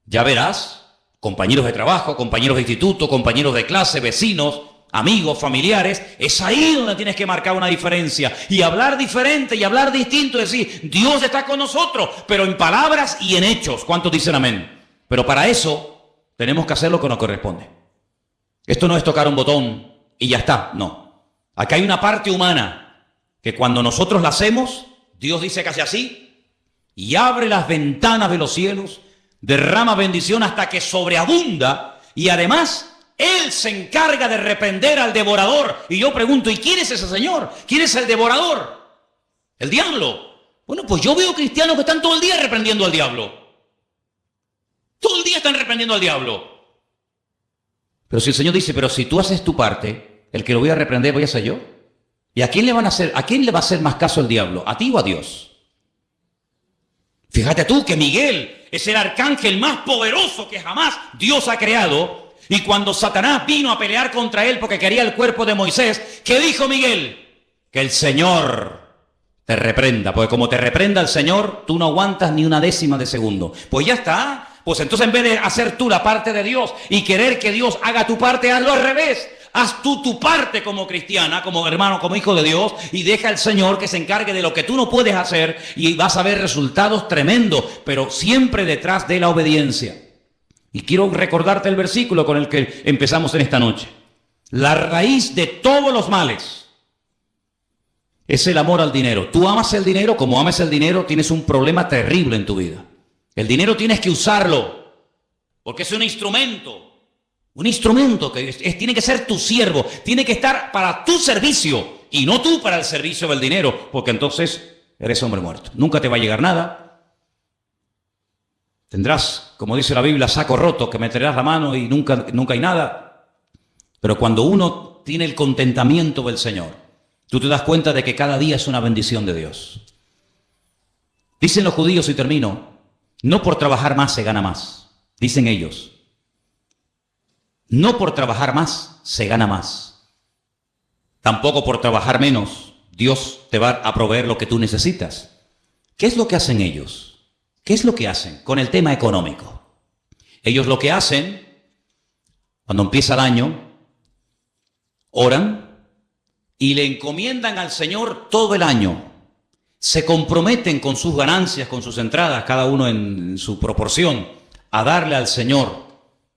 ya verás compañeros de trabajo, compañeros de instituto, compañeros de clase, vecinos, amigos, familiares. Es ahí donde tienes que marcar una diferencia y hablar diferente y hablar distinto, decir, Dios está con nosotros, pero en palabras y en hechos. ¿Cuántos dicen amén? Pero para eso tenemos que hacer lo que nos corresponde. Esto no es tocar un botón y ya está, no. Acá hay una parte humana que cuando nosotros la hacemos, Dios dice que hace así y abre las ventanas de los cielos, derrama bendición hasta que sobreabunda y además Él se encarga de reprender al devorador. Y yo pregunto, ¿y quién es ese señor? ¿Quién es el devorador? ¿El diablo? Bueno, pues yo veo cristianos que están todo el día reprendiendo al diablo. Todo el día están reprendiendo al diablo. Pero si el Señor dice, pero si tú haces tu parte, el que lo voy a reprender voy a ser yo. ¿Y a quién le va a hacer más caso el diablo? ¿A ti o a Dios? Fíjate tú que Miguel es el arcángel más poderoso que jamás Dios ha creado. Y cuando Satanás vino a pelear contra él porque quería el cuerpo de Moisés, ¿qué dijo Miguel? Que el Señor te reprenda, porque como te reprenda el Señor, tú no aguantas ni una décima de segundo. Pues ya está. Pues entonces en vez de hacer tú la parte de Dios y querer que Dios haga tu parte, hazlo al revés. Haz tú tu parte como cristiana, como hermano, como hijo de Dios, y deja al Señor que se encargue de lo que tú no puedes hacer y vas a ver resultados tremendos, pero siempre detrás de la obediencia. Y quiero recordarte el versículo con el que empezamos en esta noche. La raíz de todos los males es el amor al dinero. Tú amas el dinero, como ames el dinero, tienes un problema terrible en tu vida. El dinero tienes que usarlo, porque es un instrumento que tiene que ser tu siervo, tiene que estar para tu servicio y no tú para el servicio del dinero, porque entonces eres hombre muerto. Nunca te va a llegar nada. Tendrás, como dice la Biblia, saco roto, que meterás la mano y nunca hay nada. Pero cuando uno tiene el contentamiento del Señor, tú te das cuenta de que cada día es una bendición de Dios. Dicen los judíos, y termino, no por trabajar más se gana más. Dicen ellos, no por trabajar más se gana más. Tampoco por trabajar menos Dios te va a proveer lo que tú necesitas. ¿Qué es lo que hacen ellos? ¿Qué es lo que hacen con el tema económico? Ellos lo que hacen, cuando empieza el año, oran y le encomiendan al Señor todo el año. Se comprometen con sus ganancias, con sus entradas, cada uno en su proporción, a darle al Señor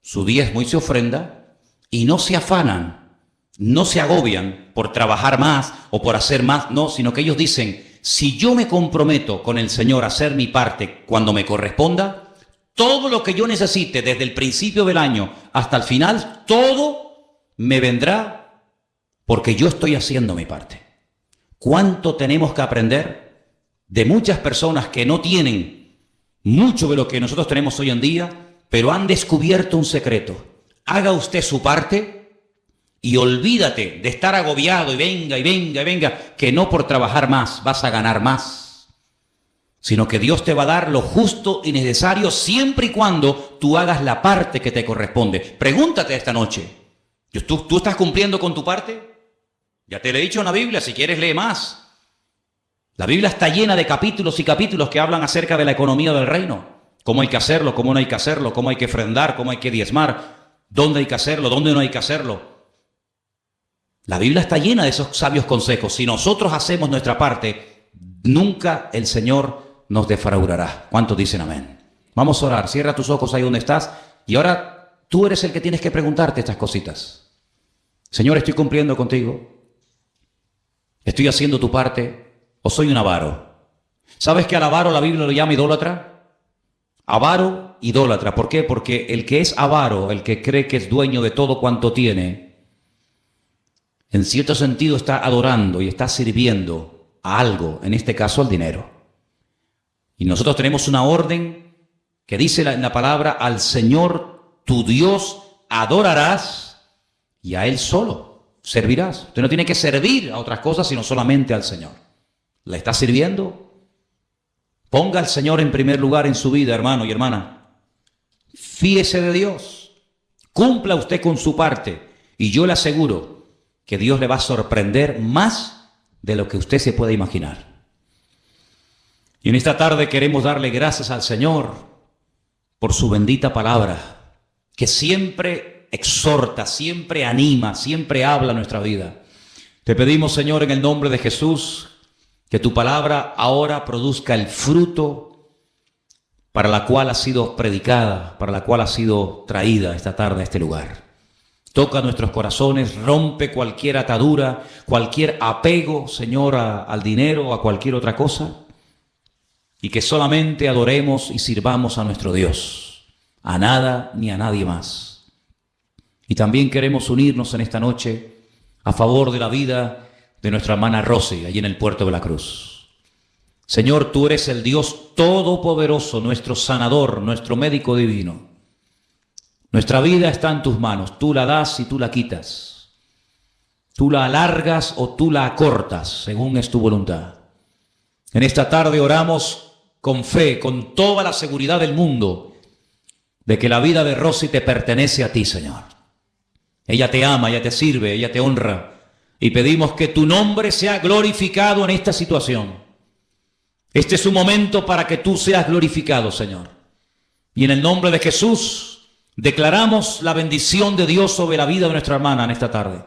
su diezmo y su ofrenda, y no se afanan, no se agobian por trabajar más o por hacer más, no, sino que ellos dicen, si yo me comprometo con el Señor a hacer mi parte cuando me corresponda, todo lo que yo necesite desde el principio del año hasta el final, todo me vendrá porque yo estoy haciendo mi parte. ¿Cuánto tenemos que aprender de muchas personas que no tienen mucho de lo que nosotros tenemos hoy en día, pero han descubierto un secreto? Haga usted su parte y olvídate de estar agobiado y venga, que no por trabajar más vas a ganar más, sino que Dios te va a dar lo justo y necesario siempre y cuando tú hagas la parte que te corresponde. Pregúntate esta noche, ¿tú estás cumpliendo con tu parte? Ya te lo he dicho en la Biblia, si quieres lee más. La Biblia está llena de capítulos y capítulos que hablan acerca de la economía del reino. Cómo hay que hacerlo, cómo no hay que hacerlo, cómo hay que ofrendar, cómo hay que diezmar, dónde hay que hacerlo, dónde no hay que hacerlo. La Biblia está llena de esos sabios consejos. Si nosotros hacemos nuestra parte, nunca el Señor nos defraudará. ¿Cuántos dicen amén? Vamos a orar. Cierra tus ojos ahí donde estás. Y ahora tú eres el que tienes que preguntarte estas cositas. Señor, ¿estoy cumpliendo contigo? ¿Estoy haciendo tu parte? ¿O soy un avaro? ¿Sabes que al avaro la Biblia lo llama idólatra? Avaro, idólatra. ¿Por qué? Porque el que es avaro, el que cree que es dueño de todo cuanto tiene, en cierto sentido está adorando y está sirviendo a algo, en este caso al dinero. Y nosotros tenemos una orden que dice en la palabra, al Señor tu Dios adorarás y a Él solo servirás. Usted no tiene que servir a otras cosas, sino solamente al Señor. ¿Le está sirviendo? Ponga al Señor en primer lugar en su vida, hermano y hermana. Fíese de Dios. Cumpla usted con su parte. Y yo le aseguro que Dios le va a sorprender más de lo que usted se puede imaginar. Y en esta tarde queremos darle gracias al Señor por su bendita palabra, que siempre exhorta, siempre anima, siempre habla nuestra vida. Te pedimos, Señor, en el nombre de Jesús, que tu palabra ahora produzca el fruto para la cual ha sido predicada, para la cual ha sido traída esta tarde a este lugar. Toca nuestros corazones, rompe cualquier atadura, cualquier apego, Señor, al dinero o a cualquier otra cosa, y que solamente adoremos y sirvamos a nuestro Dios, a nada ni a nadie más. Y también queremos unirnos en esta noche a favor de la vida de nuestra hermana Rosy, allí en el puerto de la Cruz. Señor, tú eres el Dios todopoderoso, nuestro sanador, nuestro médico divino. Nuestra vida está en tus manos, tú la das y tú la quitas. Tú la alargas o tú la acortas, según es tu voluntad. En esta tarde oramos con fe, con toda la seguridad del mundo, de que la vida de Rosy te pertenece a ti, Señor. Ella te ama, ella te sirve, ella te honra. Y pedimos que tu nombre sea glorificado en esta situación. Este es un momento para que tú seas glorificado, Señor. Y en el nombre de Jesús declaramos la bendición de Dios sobre la vida de nuestra hermana en esta tarde.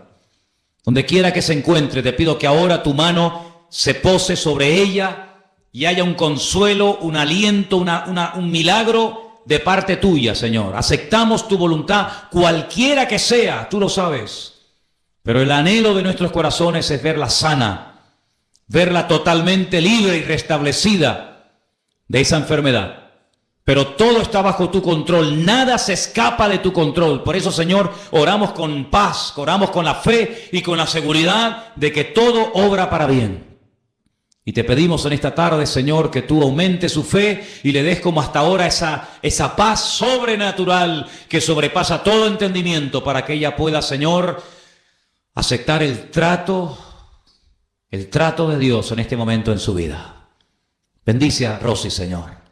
Donde quiera que se encuentre, te pido que ahora tu mano se pose sobre ella y haya un consuelo, un aliento, un milagro de parte tuya, Señor. Aceptamos tu voluntad, cualquiera que sea, tú lo sabes. Pero el anhelo de nuestros corazones es verla sana, verla totalmente libre y restablecida de esa enfermedad. Pero todo está bajo tu control, nada se escapa de tu control. Por eso, Señor, oramos con paz, oramos con la fe y con la seguridad de que todo obra para bien. Y te pedimos en esta tarde, Señor, que tú aumentes su fe y le des como hasta ahora esa paz sobrenatural que sobrepasa todo entendimiento para que ella pueda, Señor, aceptar el trato de Dios en este momento en su vida. Bendice a Rosy, Señor.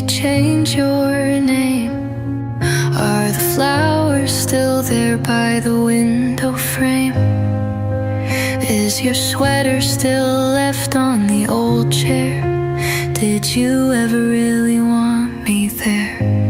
they change your name? Are the flowers still there by the window frame? Is your sweater still left on the old chair? Did you ever really want me there?